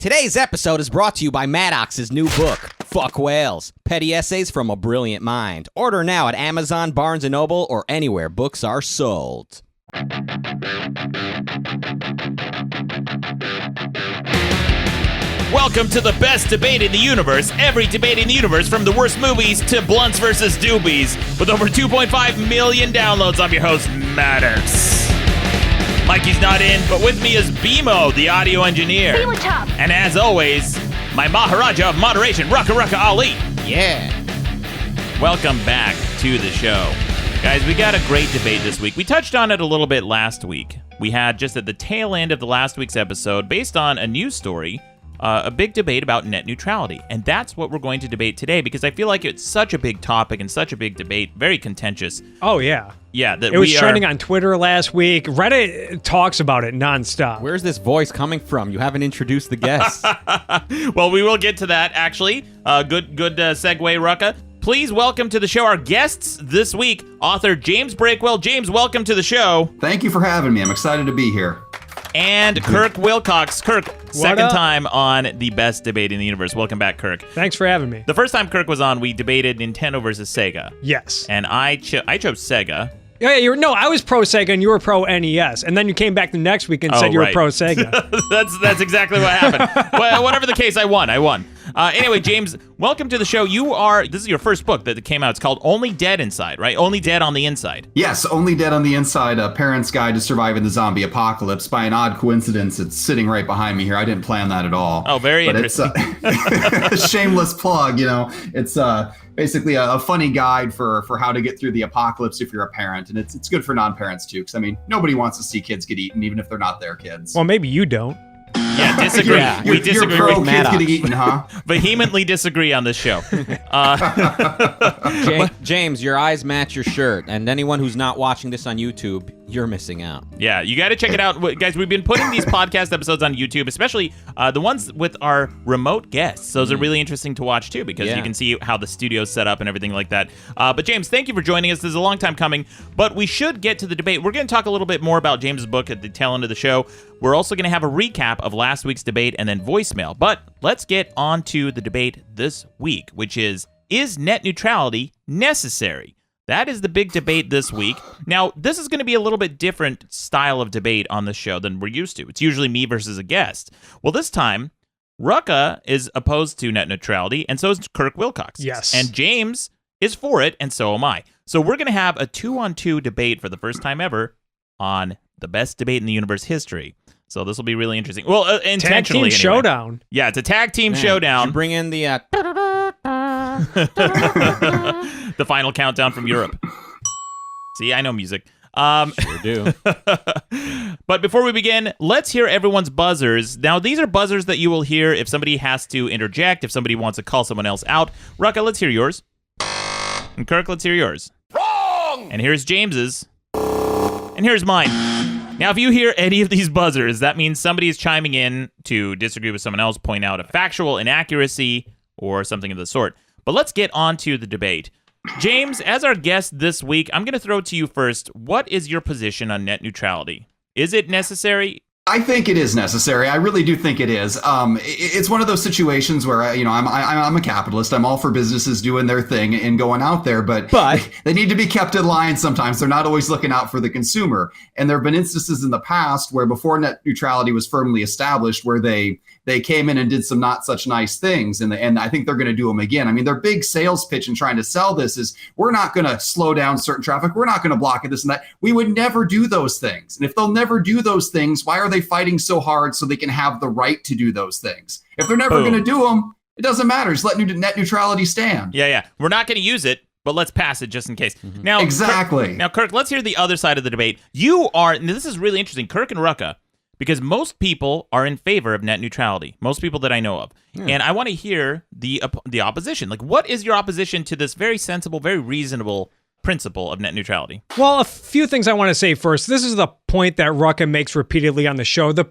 Today's episode is brought to you by Maddox's new book, Fuck Whales, Petty Essays from a Brilliant Mind. Order now at Amazon, Barnes & Noble, or anywhere books are sold. Welcome to the best debate in the universe. Every debate in the universe, from the worst movies to Blunts versus Doobies. With over 2.5 million downloads, I'm your host, Maddox. Mikey's not in, but with me is BMO, the audio engineer. Say what's up. And as always, my Maharaja of moderation, Rucka Ali. Yeah. Welcome back to the show. Guys, we got a great debate this week. We touched on it a little bit last week. We had, just at the tail end of the last week's episode, based on a news story, a big debate about net neutrality. And that's what we're going to debate today, because I feel like it's such a big topic and such a big debate, very contentious. Oh, yeah. Yeah, that it was trending on Twitter last week. Reddit talks about it nonstop. Where's this voice coming from? You haven't introduced the guests. Well, we will get to that, actually. Good segue, Rucka. Please welcome to the show our guests this week, author James Breakwell. James, welcome to the show. Thank you for having me. I'm excited to be here. And Kirk Wilcox. Kirk, second time on the best debate in the universe. Welcome back, Kirk. Thanks for having me. The first time Kirk was on, we debated Nintendo versus Sega. Yes. And I chose Sega. Yeah, I was pro Sega and you were pro NES, and then you came back the next week and said you were pro Sega. That's exactly what happened. Well, whatever the case, I won. Anyway, James, welcome to the show. This is your first book that came out. It's called Only Dead Inside, right? Only Dead on the Inside. Yes, Only Dead on the Inside, A Parent's Guide to Surviving the Zombie Apocalypse. By an odd coincidence, it's sitting right behind me here. I didn't plan that at all. Oh, very interesting. It's a shameless plug, It's basically a funny guide for how to get through the apocalypse if you're a parent. And it's good for non-parents, too, because, nobody wants to see kids get eaten, even if they're not their kids. Well, maybe you don't. Yeah, disagree. We disagree you're pro with kids getting eaten, huh? Vehemently disagree on this show. James, your eyes match your shirt, and anyone who's not watching this on YouTube, you're missing out. Yeah, you got to check it out. Guys, we've been putting these podcast episodes on YouTube, especially the ones with our remote guests. Those are really interesting to watch, too, because you can see how the studio's set up and everything like that. But James, thank you for joining us. This is a long time coming, but we should get to the debate. We're going to talk a little bit more about James's book at the tail end of the show. We're also going to have a recap of last week's debate and then voicemail. But let's get on to the debate this week, which is net neutrality necessary? That is the big debate this week. Now, this is going to be a little bit different style of debate on the show than we're used to. It's usually me versus a guest. Well, this time, Rucka is opposed to net neutrality, and so is Kirk Wilcox. Yes. And James is for it, and so am I. So we're going to have a 2-on-2 debate for the first time ever on the best debate in the universe history. So this will be really interesting. Well, intentionally, tag team showdown. Yeah, it's a tag team showdown. Bring in the the final countdown from Europe. See, I know music. Sure do. But before we begin, let's hear everyone's buzzers. Now, these are buzzers that you will hear if somebody has to interject, if somebody wants to call someone else out. Rucka, let's hear yours. And Kirk, let's hear yours. Wrong! And here's James's. And here's mine. Now, if you hear any of these buzzers, that means somebody is chiming in to disagree with someone else, point out a factual inaccuracy, or something of the sort. But let's get on to the debate. James, as our guest this week, I'm going to throw it to you first. What is your position on net neutrality? Is it necessary? I think it is necessary. I really do think it is. It's one of those situations where I'm a capitalist. I'm all for businesses doing their thing and going out there, but they need to be kept in line sometimes. They're not always looking out for the consumer. And there have been instances in the past where before net neutrality was firmly established, where they came in and did some not such nice things. And I think they're going to do them again. Their big sales pitch in trying to sell this is, we're not going to slow down certain traffic. We're not going to block it, this and that. We would never do those things. And if they'll never do those things, why are they fighting so hard so they can have the right to do those things? If they're never going to do them, it doesn't matter. Just let net neutrality stand. Yeah. We're not going to use it, but let's pass it just in case. Mm-hmm. Now, exactly. Kirk, let's hear the other side of the debate. And this is really interesting, Kirk and Rucka, because most people are in favor of net neutrality. Most people that I know of. And I want to hear the opposition. Like, what is your opposition to this very sensible, very reasonable principle of net neutrality? Well, a few things I want to say first. This is the point that Rucka makes repeatedly on the show. The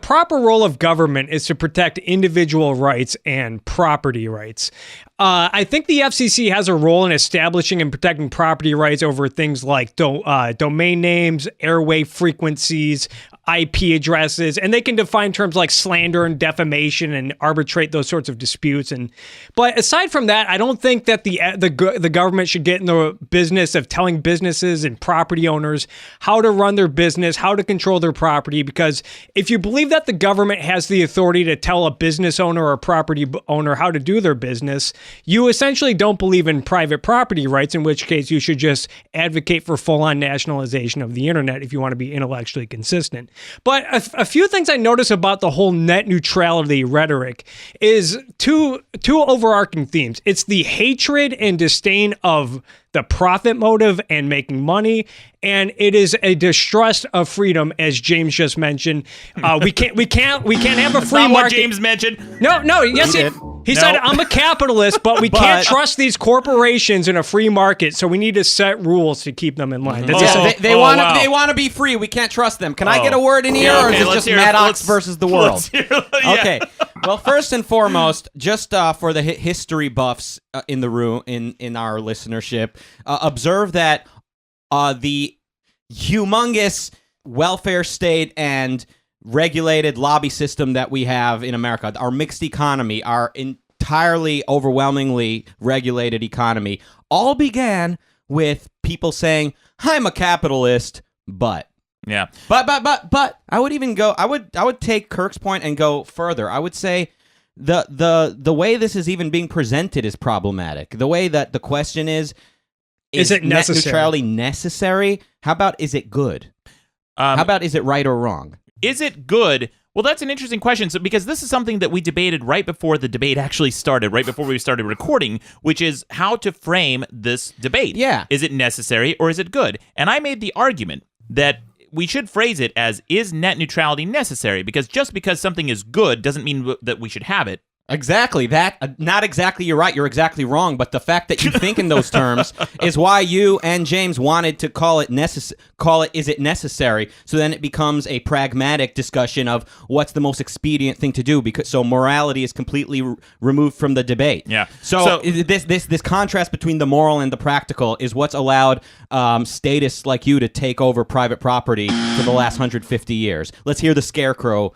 proper role of government is to protect individual rights and property rights. I think the FCC has a role in establishing and protecting property rights over things like domain names, airwave frequencies, IP addresses, and they can define terms like slander and defamation and arbitrate those sorts of disputes. But aside from that, I don't think that the government should get in the business of telling businesses and property owners how to run their business, how to control their property, because if you believe that the government has the authority to tell a business owner or a property owner how to do their business, you essentially don't believe in private property rights, in which case you should just advocate for full-on nationalization of the internet if you want to be intellectually consistent. But a few things I notice about the whole net neutrality rhetoric is two overarching themes. It's the hatred and disdain of the profit motive and making money, and it is a distrust of freedom, as James just mentioned. We can't have a free not market. What James mentioned. No, yes, he said I'm a capitalist, but we can't trust these corporations in a free market, so we need to set rules to keep them in line. They want to be free. We can't trust them. Can I get a word in here, or is it just Maddox versus the world? Okay. Well, first and foremost, just for the history buffs in the room, in our listenership, observe that the humongous welfare state and regulated lobby system that we have in America, our mixed economy, our entirely overwhelmingly regulated economy, all began with people saying, "I'm a capitalist, but." Yeah. But I would even go, I would take Kirk's point and go further. I would say the way this is even being presented is problematic. The way that the question is it necessary? Net neutrality necessary? How about is it good? How about is it right or wrong? Is it good? Well, that's an interesting question. So, because this is something that we debated right before the debate actually started, right before we started recording, which is how to frame this debate. Yeah. Is it necessary or is it good? And I made the argument that we should phrase it as, is net neutrality necessary? Because just because something is good doesn't mean that we should have it. Exactly. That not exactly you're right, you're exactly wrong, but the fact that you think in those terms is why you and James wanted to call it is it necessary? So then it becomes a pragmatic discussion of what's the most expedient thing to do, because so morality is completely removed from the debate. Yeah. So this contrast between the moral and the practical is what's allowed statists like you to take over private property for the last 150 years. Let's hear the scarecrow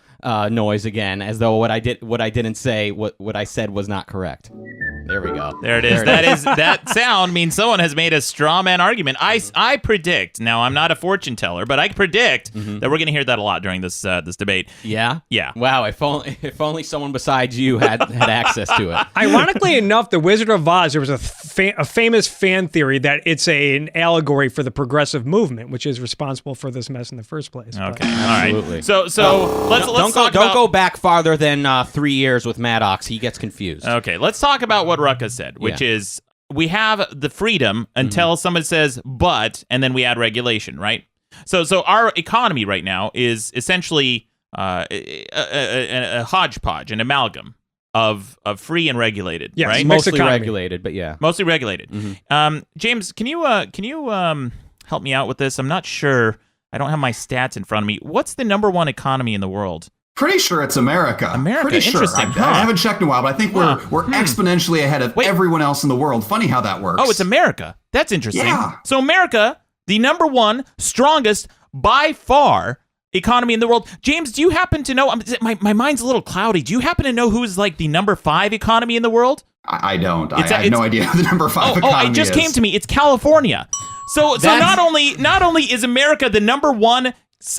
noise again, as though what I didn't say, what I said was not correct. There we go. There it is. That sound means someone has made a straw man argument. I predict. Now, I'm not a fortune teller, but I predict that we're going to hear that a lot during this debate. Yeah. Yeah. Wow. If only someone besides you had access to it. Ironically enough, The Wizard of Oz, there was a famous fan theory that it's an allegory for the progressive movement, which is responsible for this mess in the first place. Okay. Absolutely. All right. So let's don't go back farther than 3 years with Maddox. He gets confused. Okay. Let's talk about what Rucka said, which is we have the freedom until someone says but, and then we add regulation, right? So our economy right now is essentially a hodgepodge, an amalgam of free and regulated, yes, right? Mostly regulated, but yeah. Mostly regulated. James, can you help me out with this? I'm not sure. I don't have my stats in front of me. What's the number one economy in the world? Pretty sure it's America. Pretty sure. Interesting. I haven't checked in a while, but I think we're exponentially ahead of everyone else in the world. Funny how that works. Oh, it's America. That's interesting. Yeah. So America, the number one, strongest, by far, economy in the world. James, do you happen to know? My mind's a little cloudy. Do you happen to know who's like the number 5 economy in the world? I don't. I have no idea who the number 5 economy is. It just came to me. It's California. So not only is America the number one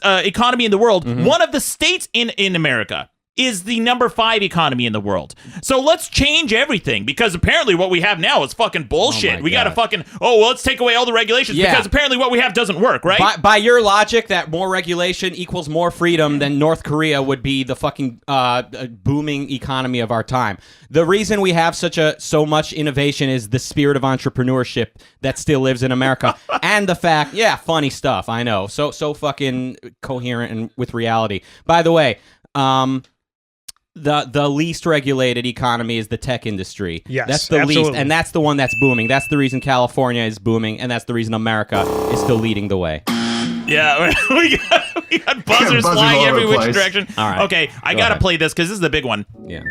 economy in the world, one of the states in America is the number 5 economy in the world. So let's change everything, because apparently what we have now is fucking bullshit. We gotta let's take away all the regulations because apparently what we have doesn't work, right? By your logic that more regulation equals more freedom, then North Korea would be the fucking booming economy of our time. The reason we have so much innovation is the spirit of entrepreneurship that still lives in America, and the fact, funny stuff, I know, so fucking coherent and with reality. By the way, the least regulated economy is the tech industry. Yes, that's the absolutely. least, and that's the one that's booming. That's the reason California is booming, and that's the reason America is still leading the way. Yeah, we got buzzers flying every which direction. All right. Okay, I got to play this because this is the big one. Yeah.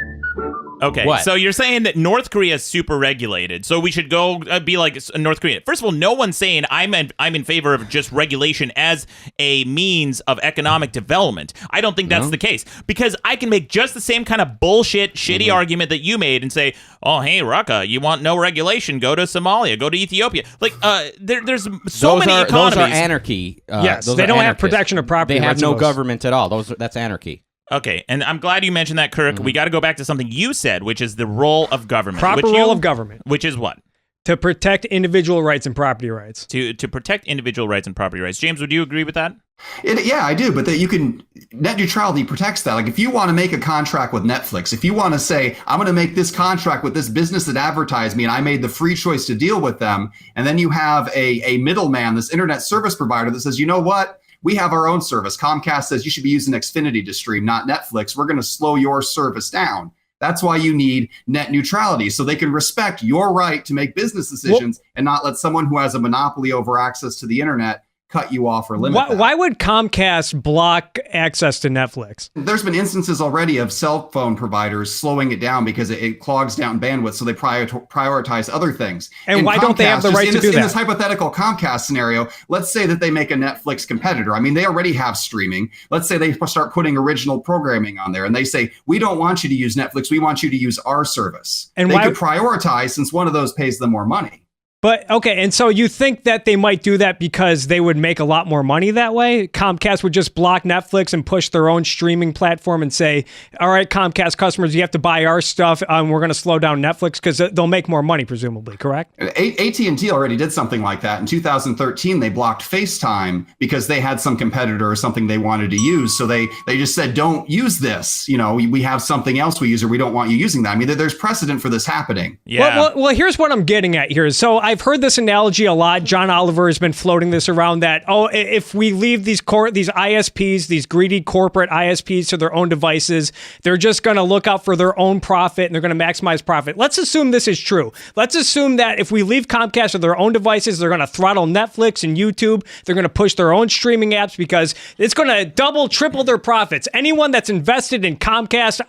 Okay, What? so you're saying that North Korea is super regulated, so we should go be like North Korea. First of all, no one's saying I'm in favor of just regulation as a means of economic development. I don't think that's the case, because I can make just the same kind of bullshit, shitty argument that you made and say, oh, hey, Rucka, you want no regulation? Go to Somalia, go to Ethiopia. Like, there's so many economies. Those are anarchy. Yes, they don't have protection of property. They have no government at all. That's anarchy. Okay, and I'm glad you mentioned that, Kirk. We got to go back to something you said, which is the role of government. Role of government. Which is what? To protect individual rights and property rights. To protect individual rights and property rights. James, would you agree with that? Yeah, I do. But that net neutrality protects that. Like if you want to make a contract with Netflix, if you want to say, I'm going to make this contract with this business that advertised me and I made the free choice to deal with them. And then you have a middleman, this internet service provider that says, you know what? We have our own service. Comcast says you should be using Xfinity to stream, not Netflix. We're going to slow your service down. That's why you need net neutrality, so they can respect your right to make business decisions and not let someone who has a monopoly over access to the internet cut you off or limit that. Why would Comcast block access to Netflix? There's been instances already of cell phone providers slowing it down because it clogs down bandwidth, so they prioritize other things. And why don't they have the right to do that? In this hypothetical Comcast scenario, let's say that they make a Netflix competitor. I mean, they already have streaming. Let's say they start putting original programming on there, and they say, we don't want you to use Netflix. We want you to use our service. And they could prioritize since one of those pays them more money. But, okay, and so you think that they might do that because they would make a lot more money that way? Comcast would just block Netflix and push their own streaming platform and say, all right, Comcast customers, you have to buy our stuff, and we're going to slow down Netflix, because they'll make more money, presumably, correct? AT&T already did something like that. In 2013, they blocked FaceTime because they had some competitor or something they wanted to use. So they just said, don't use this. You know, we have something else we use, or we don't want you using that. I mean, there's precedent for this happening. Yeah. Well, here's what I'm getting at here. So I've heard this analogy a lot. John Oliver has been floating this around that, if we leave these ISPs, these greedy corporate ISPs to their own devices, they're just going to look out for their own profit and they're going to maximize profit. Let's assume this is true. Let's assume that if we leave Comcast to their own devices, they're going to throttle Netflix and YouTube. They're going to push their own streaming apps because it's going to double, triple their profits. Anyone that's invested in Comcast,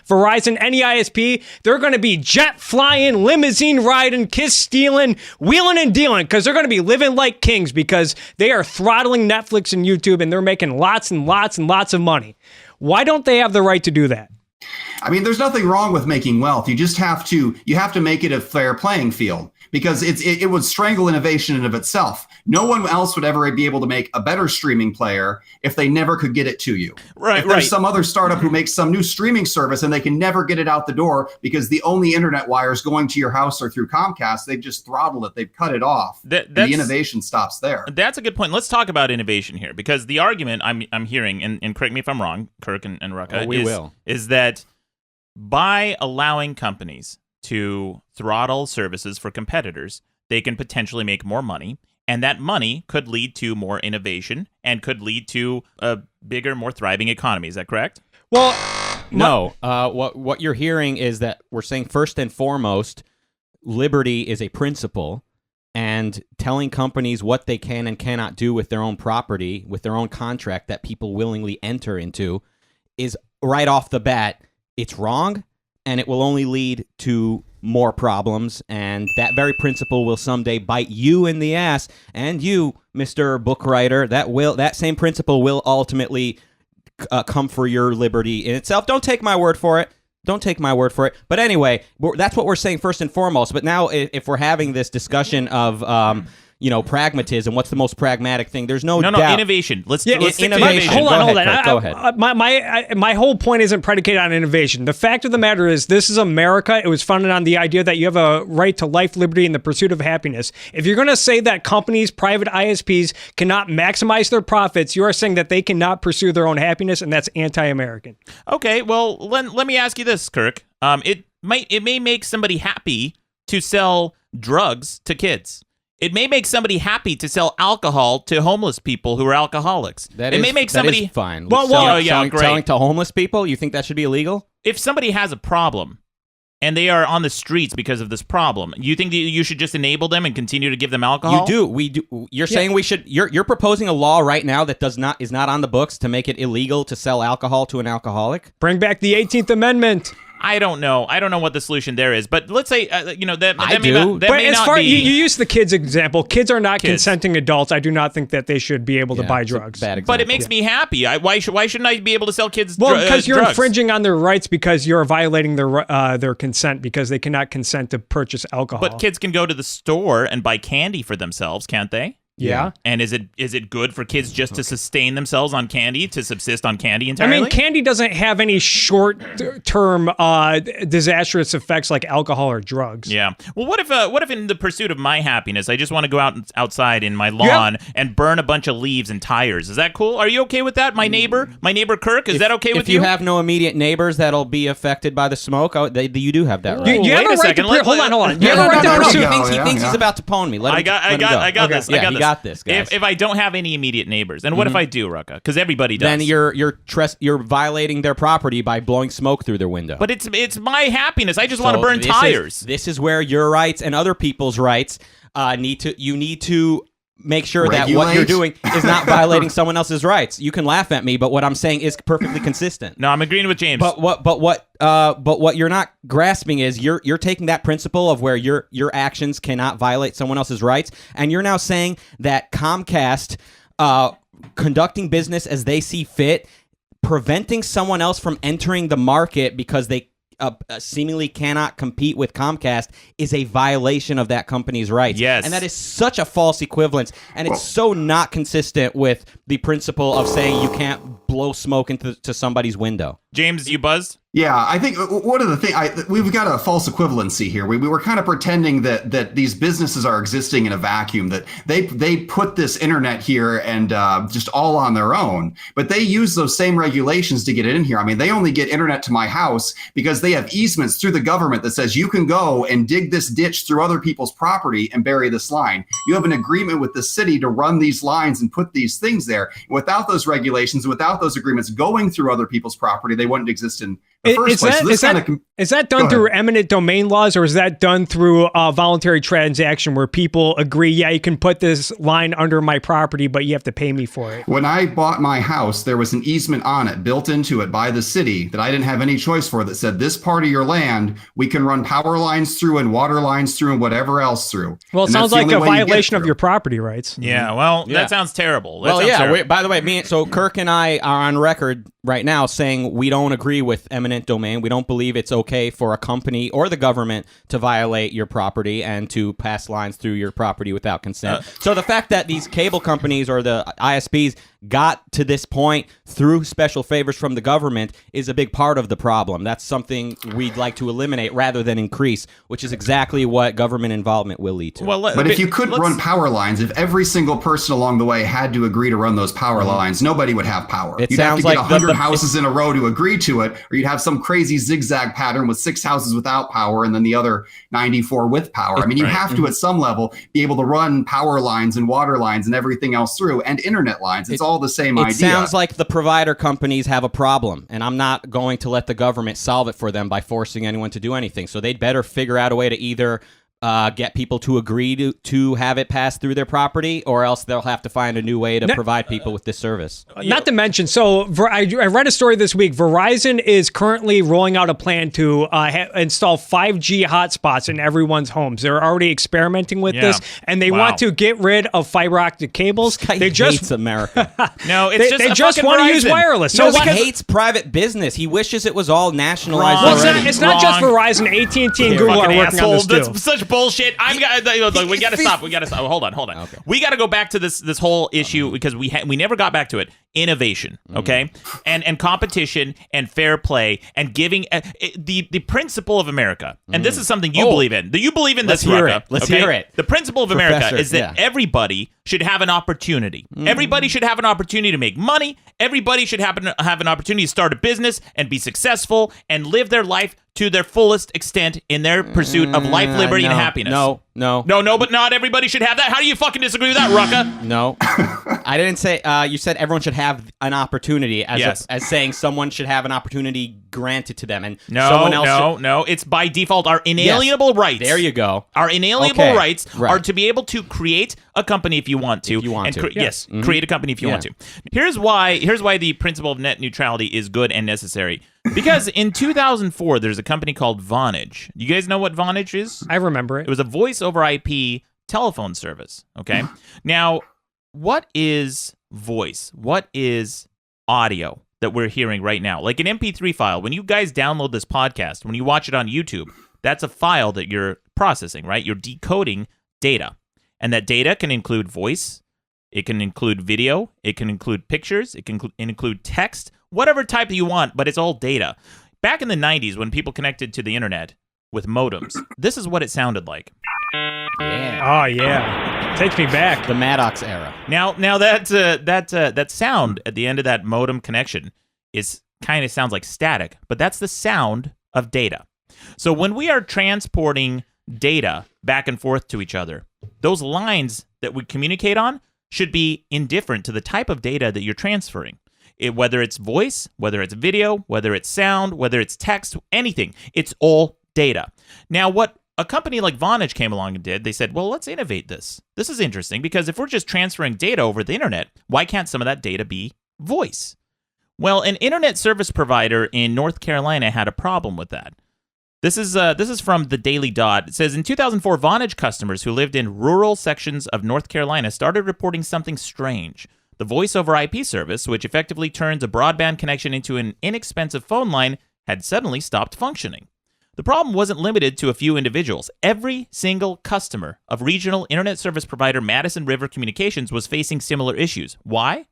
Verizon, any ISP, they're going to be jet flying, limousine riding, kiss stealing, wheeling and dealing, because they're going to be living like kings because they are throttling Netflix and YouTube and they're making lots and lots and lots of money. Why don't they have the right to do that? I mean, there's nothing wrong with making wealth. You just have to make it a fair playing field, because it would strangle innovation in of itself. No one else would ever be able to make a better streaming player if they never could get it to you. Right. If there's some other startup who makes some new streaming service and they can never get it out the door because the only internet wires going to your house are through Comcast, they've just throttled it. They've cut it off. The innovation stops there. That's a good point. Let's talk about innovation here, because the argument I'm hearing, and correct me if I'm wrong, Kirk and Rucka, is that by allowing companies to throttle services for competitors, they can potentially make more money, and that money could lead to more innovation and could lead to a bigger, more thriving economy. Is that correct? Well, no. What you're hearing is that we're saying, first and foremost, liberty is a principle, and telling companies what they can and cannot do with their own property, with their own contract that people willingly enter into, is right off the bat, it's wrong, and it will only lead to more problems, and that very principle will someday bite you in the ass, and you, Mr. Book Writer, that same principle will ultimately come for your liberty in itself. Don't take my word for it. But anyway, that's what we're saying first and foremost. But now, if we're having this discussion of pragmatism, what's the most pragmatic thing? There's no doubt. Innovation. Let's stick to innovation. Hold on. Go ahead. My whole point isn't predicated on innovation. The fact of the matter is, this is America. It was founded on the idea that you have a right to life, liberty, and the pursuit of happiness. If you're going to say that companies, private ISPs, cannot maximize their profits, you are saying that they cannot pursue their own happiness, and that's anti-American. Okay, well, let me ask you this, Kirk. It may make somebody happy to sell drugs to kids. It may make somebody happy to sell alcohol to homeless people who are alcoholics. That is fine. Selling to homeless people, you think that should be illegal? If somebody has a problem and they are on the streets because of this problem. You think that you should just enable them and continue to give them alcohol? You do. We do. You're saying we should. You're proposing a law right now that is not on the books to make it illegal to sell alcohol to an alcoholic? Bring back the 18th Amendment. I don't know. I don't know what the solution there is, but let's say that I may do. not, that But may as not far be. you use the kids example, kids are not consenting adults. I do not think that they should be able to buy drugs. Bad example. But it makes me happy. Why shouldn't I be able to sell kids? Well, because you're drugs? infringing on their rights because you're violating their consent because they cannot consent to purchase alcohol. But kids can go to the store and buy candy for themselves, can't they? Yeah. And is it good for kids just to sustain themselves on candy, to subsist on candy entirely? I mean, candy doesn't have any short-term disastrous effects like alcohol or drugs. Yeah. Well, what if in the pursuit of my happiness, I just want to go outside in my lawn and burn a bunch of leaves and tires? Is that cool? Are you okay with that? My neighbor Kirk, is that okay with you? If you have no immediate neighbors that'll be affected by the smoke, you do have that right. You have a right to hold on. You have a right to pursue. He thinks he's about to pone me. I got this. Yeah, you got this, guys. If I don't have any immediate neighbors, and what if I do, Rucka? Because everybody does. Then you're violating their property by blowing smoke through their window. But it's my happiness. I just want to burn tires. This is where your rights and other people's rights need to make sure that what you're doing is not violating someone else's rights. You can laugh at me, but what I'm saying is perfectly consistent. No, I'm agreeing with James. But what you're not grasping is you're taking that principle of where your actions cannot violate someone else's rights, and you're now saying that Comcast conducting business as they see fit, preventing someone else from entering the market because they seemingly cannot compete with Comcast is a violation of that company's rights. Yes. And that is such a false equivalence, and it's so not consistent with the principle of saying you can't blow smoke into somebody's window. James, you buzzed? Yeah, I think one of the things we've got a false equivalency here. We were kind of pretending that these businesses are existing in a vacuum, that they put this internet here and just all on their own, but they use those same regulations to get it in here. I mean, they only get internet to my house because they have easements through the government that says you can go and dig this ditch through other people's property and bury this line. You have an agreement with the city to run these lines and put these things there. Without those regulations, without those agreements going through other people's property, they wouldn't exist in the first place. Is that done through eminent domain laws, or is that done through a voluntary transaction where people agree, yeah, you can put this line under my property, but you have to pay me for it? When I bought my house, there was an easement on it, built into it by the city, that I didn't have any choice for, that said, this part of your land, we can run power lines through and water lines through and whatever else through. Well, it sounds like a violation of your property rights. Yeah, well, that sounds terrible. By the way, so Kirk and I are on record right now saying we don't agree with eminent domain. We don't believe it's okay for a company or the government to violate your property and to pass lines through your property without consent. So the fact that these cable companies or the ISPs got to this point through special favors from the government is a big part of the problem. That's something we'd like to eliminate rather than increase, which is exactly what government involvement will lead to. But if you could run power lines, if every single person along the way had to agree to run those power lines, nobody would have power. You'd have to get 100 houses in a row to agree to it, or you'd have some crazy zigzag pattern with 6 houses without power and then the other 94 with power. I mean, you have to, at some level, be able to run power lines and water lines and everything else through, and internet lines. It's all the same idea. It sounds like the provider companies have a problem, and I'm not going to let the government solve it for them by forcing anyone to do anything. So they'd better figure out a way to either get people to agree to have it pass through their property, or else they'll have to find a new way to provide people with this service. Not to mention, so I read a story this week. Verizon is currently rolling out a plan to install 5G hotspots in everyone's homes. They're already experimenting with this, and they want to get rid of fiber optic cables. They hates America. No, it's they just want to use wireless. So he hates private business. He wishes it was all nationalized already. It's not just Verizon. AT&T and Google are working on this too. That's such bullshit. We gotta stop. Hold on. Okay. We gotta go back to this whole issue because we never got back to it. Innovation, okay, and competition and fair play and giving the principle of America. And this is something you believe in. Do you believe in this, Rucka? Let's hear it. The principle of America is that everybody should have an opportunity. Everybody should have an opportunity to make money. Everybody should have an opportunity to start a business and be successful and live their life to their fullest extent in their pursuit of life, liberty, and happiness. No. No, but not everybody should have that. How do you fucking disagree with that, Rucka? No. I didn't say, you said everyone should have an opportunity as saying someone should have an opportunity granted to them. And someone else No. It's by default our inalienable rights. There you go. Our inalienable rights are to be able to create a company if you want to. Yes. Create a company if you want to. Here's why the principle of net neutrality is good and necessary. Because in 2004, there's a company called Vonage. You guys know what Vonage is? I remember it. It was a voice over IP telephone service, okay? Now, what is voice? What is audio that we're hearing right now? Like an MP3 file. When you guys download this podcast, when you watch it on YouTube, that's a file that you're processing, right? You're decoding data. And that data can include voice, it can include video, it can include pictures, it can include text, whatever type you want, but it's all data. Back in the 90s, when people connected to the internet with modems, this is what it sounded like. Yeah. Oh, yeah. Takes me back. The Maddox era. Now that sound at the end of that modem connection is kind of sounds like static, but that's the sound of data. So when we are transporting data back and forth to each other, those lines that we communicate on should be indifferent to the type of data that you're transferring. Whether it's voice, whether it's video, whether it's sound, whether it's text, anything, it's all data. Now, what a company like Vonage came along and did, they said, well, let's innovate this. This is interesting because if we're just transferring data over the internet, why can't some of that data be voice? Well, an internet service provider in North Carolina had a problem with that. This is from the Daily Dot. It says, in 2004, Vonage customers who lived in rural sections of North Carolina started reporting something strange. The voice over IP service, which effectively turns a broadband connection into an inexpensive phone line, had suddenly stopped functioning. The problem wasn't limited to a few individuals. Every single customer of regional internet service provider Madison River Communications was facing similar issues. Why?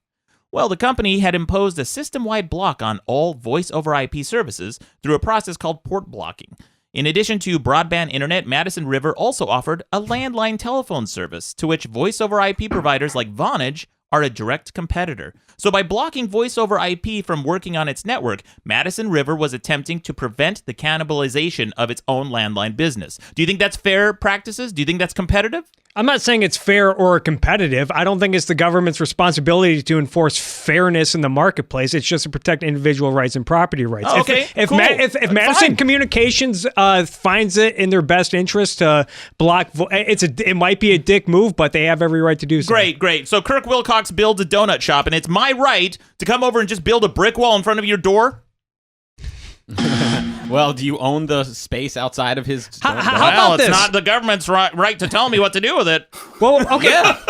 Well, the company had imposed a system-wide block on all voice over IP services through a process called port blocking. In addition to broadband internet, Madison River also offered a landline telephone service to which voice over IP providers like Vonage are a direct competitor. So by blocking voice over IP from working on its network, Madison River was attempting to prevent the cannibalization of its own landline business. Do you think that's fair practices? Do you think that's competitive? I'm not saying it's fair or competitive. I don't think it's the government's responsibility to enforce fairness in the marketplace. It's just to protect individual rights and property rights. Oh, okay, if cool. If Madison Communications finds it in their best interest to block, it might be a dick move, but they have every right to do so. Great. So Kirk Wilcox builds a donut shop, and it's my right to come over and just build a brick wall in front of your door? Well, do you own the space outside of his? How about this? It's not the government's right to tell me what to do with it. Well, okay. Yeah.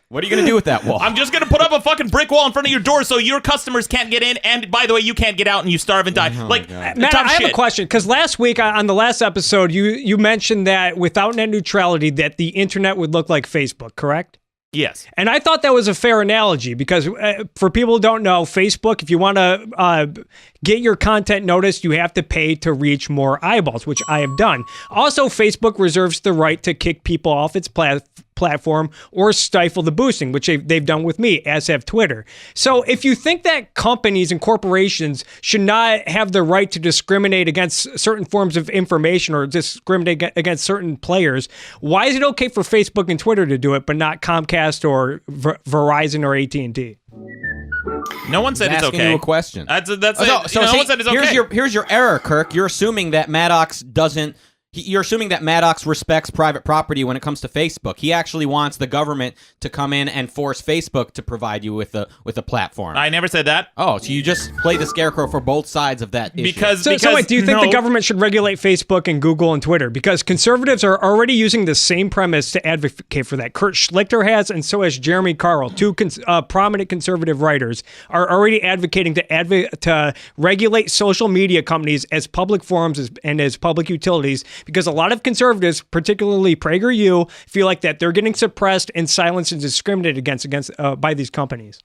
What are you going to do with that wall? I'm just going to put up a fucking brick wall in front of your door so your customers can't get in, and by the way, you can't get out and you starve and die. Matt, I have a question, because last week on the last episode, you mentioned that without net neutrality, that the internet would look like Facebook, correct? Yes. And I thought that was a fair analogy because for people who don't know, Facebook, if you want to get your content noticed, you have to pay to reach more eyeballs, which I have done. Also, Facebook reserves the right to kick people off its platform or stifle the boosting, which they've done with me, as have Twitter. So if you think that companies and corporations should not have the right to discriminate against certain forms of information or discriminate against certain players, why is it okay for Facebook and Twitter to do it, but not Comcast or Verizon or AT&T? No one said it's okay. Asking you a question. That's it. No one said it's okay. Here's your error, Kirk. You're assuming that Maddox doesn't. You're assuming that Maddox respects private property when it comes to Facebook. He actually wants the government to come in and force Facebook to provide you with a platform. I never said that. Oh, so you just play the scarecrow for both sides of that issue. So wait, do you think the government should regulate Facebook and Google and Twitter? Because conservatives are already using the same premise to advocate for that. Kurt Schlichter has, and so has Jeremy Carl, two prominent conservative writers, are already advocating to regulate social media companies as public forums and as public utilities, because a lot of conservatives, particularly PragerU, feel like that they're getting suppressed and silenced and discriminated against by these companies.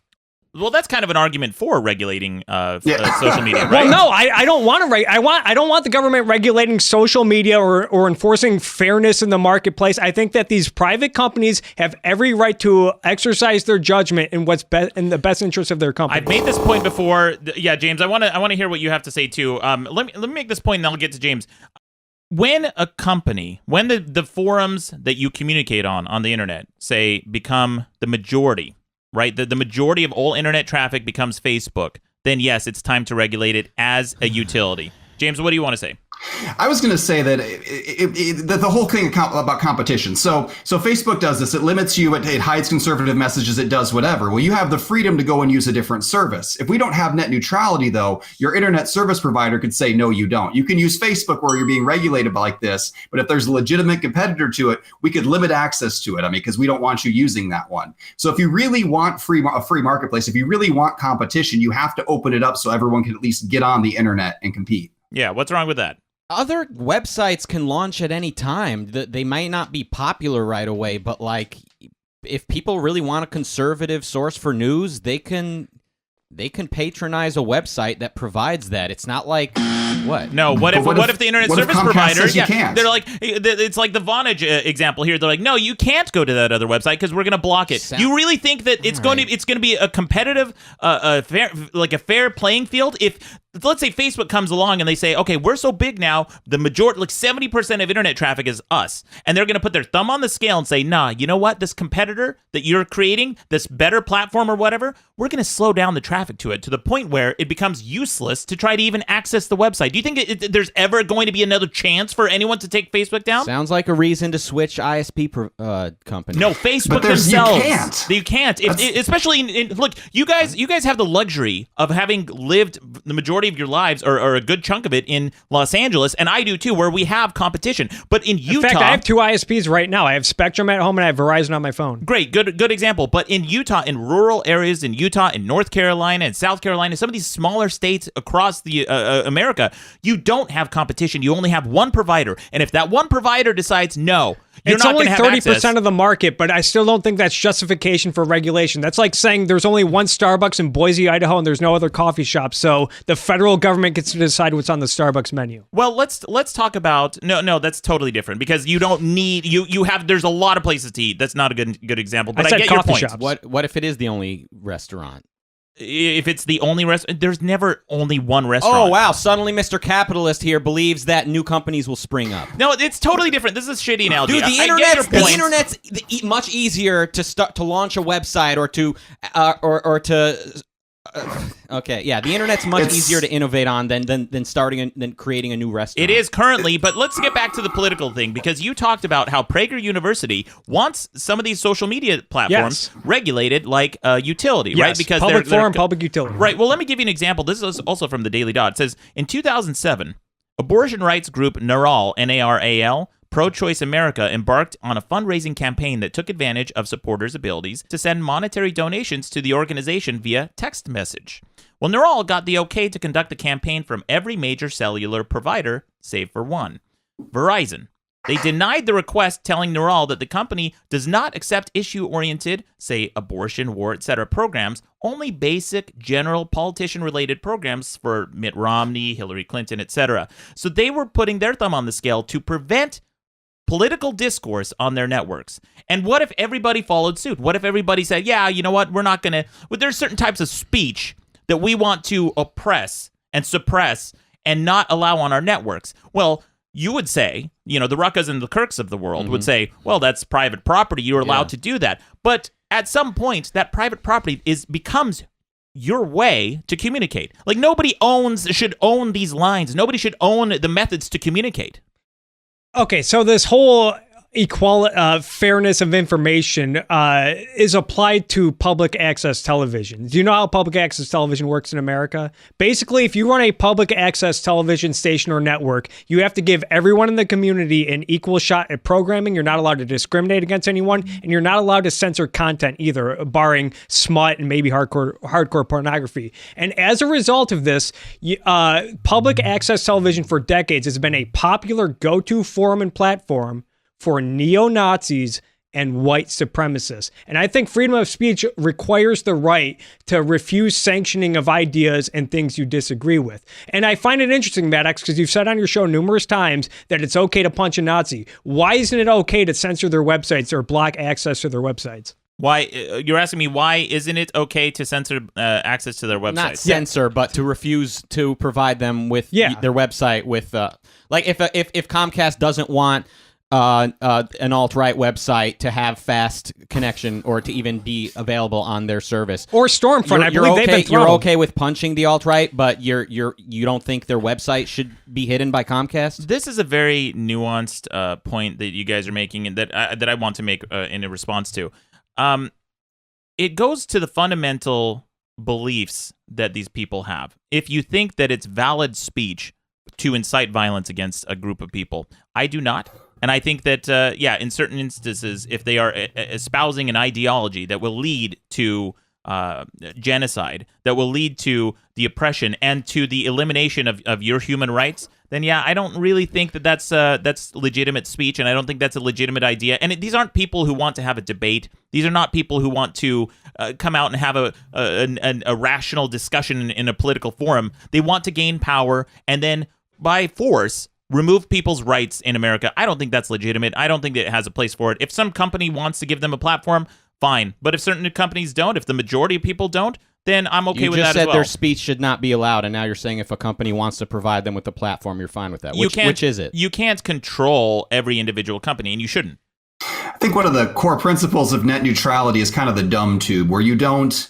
Well, that's kind of an argument for regulating social media, right? Well, no, I don't want to. I don't want the government regulating social media or enforcing fairness in the marketplace. I think that these private companies have every right to exercise their judgment in what's in the best interest of their company. I've made this point before. Yeah, James, I want to hear what you have to say too. Let me make this point, and then I'll get to James. When a company, when the forums that you communicate on the internet, say, become the majority, right? The majority of all internet traffic becomes Facebook, then yes, it's time to regulate it as a utility. James, what do you want to say? I was going to say that the whole thing about competition. So Facebook does this. It limits you. It hides conservative messages. It does whatever. Well, you have the freedom to go and use a different service. If we don't have net neutrality, though, your internet service provider could say, no, you don't. You can use Facebook where you're being regulated like this. But if there's a legitimate competitor to it, we could limit access to it. I mean, because we don't want you using that one. So if you really want a free marketplace, if you really want competition, you have to open it up so everyone can at least get on the internet and compete. Yeah, what's wrong with that? Other websites can launch at any time. They might not be popular right away, but like, if people really want a conservative source for news, they can patronize a website that provides that. It's not like what? No, what if the internet service provider? Yeah, they're like, it's like the Vonage example here. They're like, no, you can't go to that other website because we're going to block it. You really think that it's going to be a competitive, fair playing field if? Let's say Facebook comes along and they say, okay, we're so big now, the majority, like 70% of internet traffic is us. And they're going to put their thumb on the scale and say, nah, you know what? This competitor that you're creating, this better platform or whatever, we're going to slow down the traffic to it to the point where it becomes useless to try to even access the website. Do you think there's ever going to be another chance for anyone to take Facebook down? Sounds like a reason to switch ISP company. No, Facebook themselves. You can't. Especially look, you guys have the luxury of having lived the majority of your lives or a good chunk of it in Los Angeles, and I do too, where we have competition. But in Utah, in fact, I have 2 ISPs right now. I have Spectrum at home and I have Verizon on my phone. Great, good example. But in Utah, in rural areas in Utah, in North Carolina, and South Carolina, some of these smaller states across the America, you don't have competition. You only have one provider, and if that one provider decides no, it's only 30% of the market, but I still don't think that's justification for regulation. That's like saying there's only one Starbucks in Boise, Idaho, and there's no other coffee shops. So the federal government gets to decide what's on the Starbucks menu. Well, let's talk about no, that's totally different because you don't need you have. There's a lot of places to eat. That's not a good example, but I get your point. Shops. What if it is the only restaurant? If it's the only restaurant, there's never only one restaurant. Oh, wow. Suddenly Mr. Capitalist here believes that new companies will spring up. No, it's totally different. This is a shitty analogy. Dude, the internet's much easier to launch a website or to okay, yeah, the internet's much easier to innovate on than creating a new restaurant. It is currently, but let's get back to the political thing because you talked about how Prager University wants some of these social media platforms regulated like a utility, right? Because public forum, public utility. Right. Well, let me give you an example. This is also from the Daily Dot. It says in 2007, abortion rights group NARAL, N-A-R-A-L, Pro-Choice America embarked on a fundraising campaign that took advantage of supporters' abilities to send monetary donations to the organization via text message. Well, NARAL got the okay to conduct the campaign from every major cellular provider, save for one, Verizon. They denied the request, telling NARAL that the company does not accept issue-oriented, say abortion, war, etc. programs, only basic, general, politician-related programs for Mitt Romney, Hillary Clinton, etc. So they were putting their thumb on the scale to prevent political discourse on their networks. And what if everybody followed suit? What if everybody said, yeah, you know what, we're not going to... Well, there's certain types of speech that we want to oppress and suppress and not allow on our networks. Well, you would say, the Ruckas and the Kirks of the world would say, well, that's private property. You're allowed to do that. But at some point, that private property becomes your way to communicate. Like, nobody should own these lines. Nobody should own the methods to communicate. Okay, so this whole fairness of information is applied to public access television. Do you know how public access television works in America? Basically, if you run a public access television station or network, you have to give everyone in the community an equal shot at programming. You're not allowed to discriminate against anyone, and you're not allowed to censor content either, barring smut and maybe hardcore pornography. And as a result of this, public access television for decades has been a popular go-to forum and platform for neo-Nazis and white supremacists. And I think freedom of speech requires the right to refuse sanctioning of ideas and things you disagree with. And I find it interesting, Maddox, because you've said on your show numerous times that it's okay to punch a Nazi. Why isn't it okay to censor their websites or block access to their websites? Why you're asking me why isn't it okay to censor access to their website? Not censor, but to refuse to provide them with their website with like if Comcast doesn't want an alt-right website to have fast connection or to even be available on their service. Or Stormfront, I believe they've been throttled. You're okay with punching the alt-right, but you don't think their website should be hidden by Comcast? This is a very nuanced point that you guys are making and that I want to make in a response to. It goes to the fundamental beliefs that these people have. If you think that it's valid speech to incite violence against a group of people, I do not. And I think that, in certain instances, if they are espousing an ideology that will lead to genocide, that will lead to the oppression and to the elimination of your human rights, then I don't really think that that's legitimate speech, and I don't think that's a legitimate idea. And these aren't people who want to have a debate. These are not people who want to come out and have a rational discussion in a political forum. They want to gain power and then, by force, remove people's rights in America. I don't think that's legitimate. I don't think that it has a place for it. If some company wants to give them a platform, fine. But if certain companies don't, if the majority of people don't, then I'm okay with that as well. You just said their speech should not be allowed, and now you're saying if a company wants to provide them with a platform, you're fine with that. Which is it? You can't control every individual company, and you shouldn't. I think one of the core principles of net neutrality is kind of the dumb tube, where you don't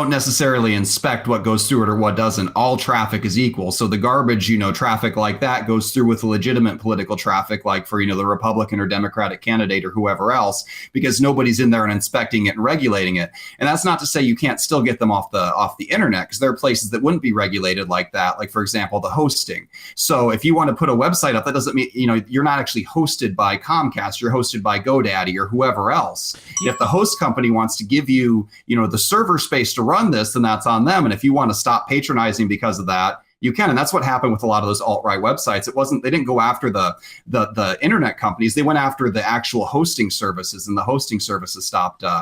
necessarily inspect what goes through it or what doesn't. All traffic is equal. So the garbage, traffic like that goes through with legitimate political traffic, like for, the Republican or Democratic candidate or whoever else, because nobody's in there and inspecting it and regulating it. And that's not to say you can't still get them off the internet, because there are places that wouldn't be regulated like that. Like, for example, the hosting. So if you want to put a website up, that doesn't mean, you're not actually hosted by Comcast, you're hosted by GoDaddy or whoever else. If the host company wants to give you, the server space to run this, then that's on them. And if you want to stop patronizing because of that, you can. And that's what happened with a lot of those alt-right websites. They didn't go after the internet companies. They went after the actual hosting services, and the hosting services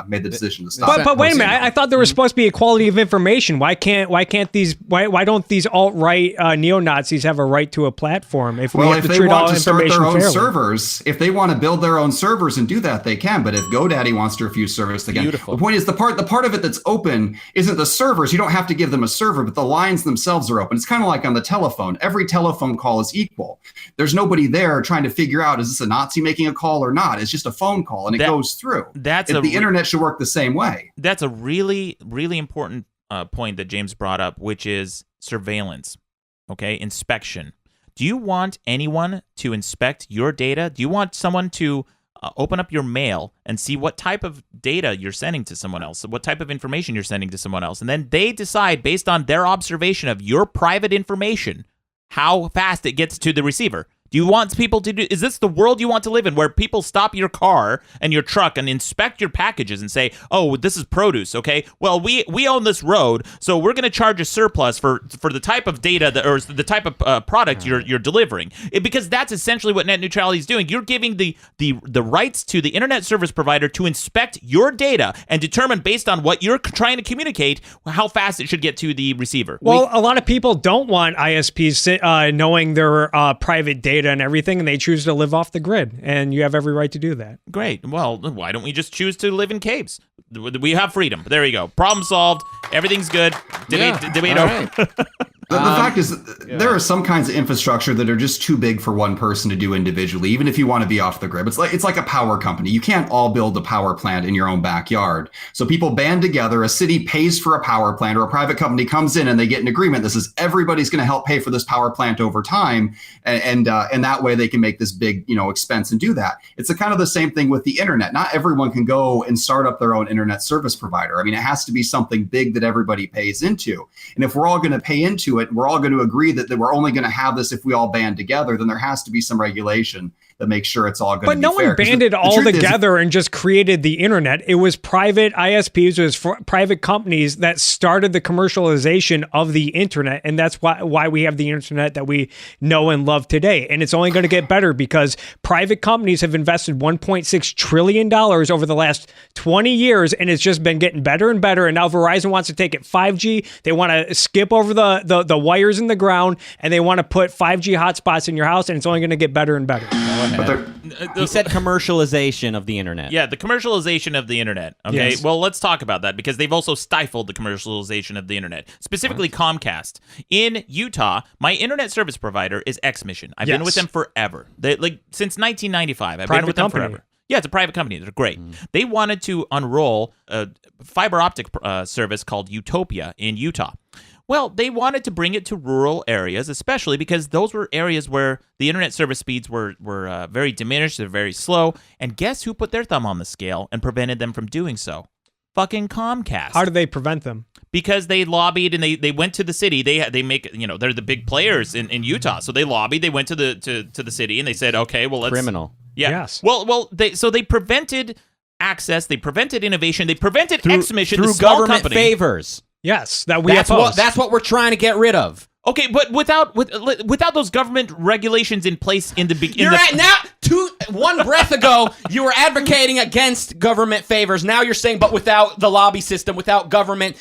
made the decision to stop. But wait a minute, I thought there was supposed to be equality of information. Why don't these alt-right neo-Nazis have a right to a platform if we have to treat all information fairly? Servers, if they want to build their own servers and do that, they can. But if GoDaddy wants to refuse service, they can. Beautiful. The point is the part of it that's open isn't the servers. You don't have to give them a server, but the lines themselves are open. It's kind of like on the telephone. Every telephone call is equal. There's nobody there trying to figure out, is this a Nazi making a call or not? It's just a phone call, and it goes through. The internet should work the same way. That's a really, really important point that James brought up, which is surveillance, inspection. Do you want anyone to inspect your data? Do you want someone to open up your mail and see what type of data you're sending to someone else, what type of information you're sending to someone else, and then they decide based on their observation of your private information how fast it gets to the receiver? Do you want people to do? Is this the world you want to live in, where people stop your car and your truck and inspect your packages and say, "Oh, this is produce"? Okay, well, we own this road, so we're going to charge a surplus for the type of data or the type of product you're delivering, because that's essentially what net neutrality is doing. You're giving the rights to the internet service provider to inspect your data and determine based on what you're trying to communicate how fast it should get to the receiver. Well, a lot of people don't want ISPs knowing their private data and everything, and they choose to live off the grid, and you have every right to do that. Great. Well, why don't we just choose to live in caves? We have freedom. There you go. Problem solved. Everything's good. Debate over. The fact is, there are some kinds of infrastructure that are just too big for one person to do individually, even if you want to be off the grid. It's like a power company. You can't all build a power plant in your own backyard. So people band together. A city pays for a power plant, or a private company comes in and they get an agreement. This is everybody's going to help pay for this power plant over time, and that way they can make this big expense and do that. It's a kind of the same thing with the internet. Not everyone can go and start up their own internet service provider. I mean, it has to be something big that everybody pays into. And if we're all going to pay into it, we're all going to agree that we're only going to have this if we all band together, then there has to be some regulation that makes sure it's all going to be fair. But no one banded all together and just created the internet. It was private ISPs, it was private companies that started the commercialization of the internet, and that's why we have the internet that we know and love today. And it's only going to get better because private companies have invested $1.6 trillion over the last 20 years, and it's just been getting better and better. And now Verizon wants to take it 5G. They want to skip over the the wires in the ground, and they want to put 5G hotspots in your house, and it's only going to get better and better. He said commercialization of the internet. Yeah, the commercialization of the internet. Okay, Yes. well, let's talk about that because they've also stifled the commercialization of the internet, specifically Comcast. In Utah, my internet service provider is Xmission. I've been with them forever. Since 1995. I've been with them forever. Yeah, it's a private company. They're great. They wanted to unroll a fiber optic service called Utopia in Utah. Well, they wanted to bring it to rural areas, especially because those were areas where the internet service speeds were very diminished, they're very slow. And guess who put their thumb on the scale and prevented them from doing so? Fucking Comcast. How did they prevent them? Because they lobbied and they went to the city. They make, they're the big players in Utah. So they lobbied. They went to the city and they said, okay, well, let's criminal. Yeah. Yes. Well, they prevented access. They prevented innovation. They prevented Xmission through the small government company. favors. Yes, that we That's oppose. that's what we're trying to get rid of. Okay, but without those government regulations in place in the beginning. One breath ago, you were advocating against government favors. Now you're saying, but without the lobby system, without government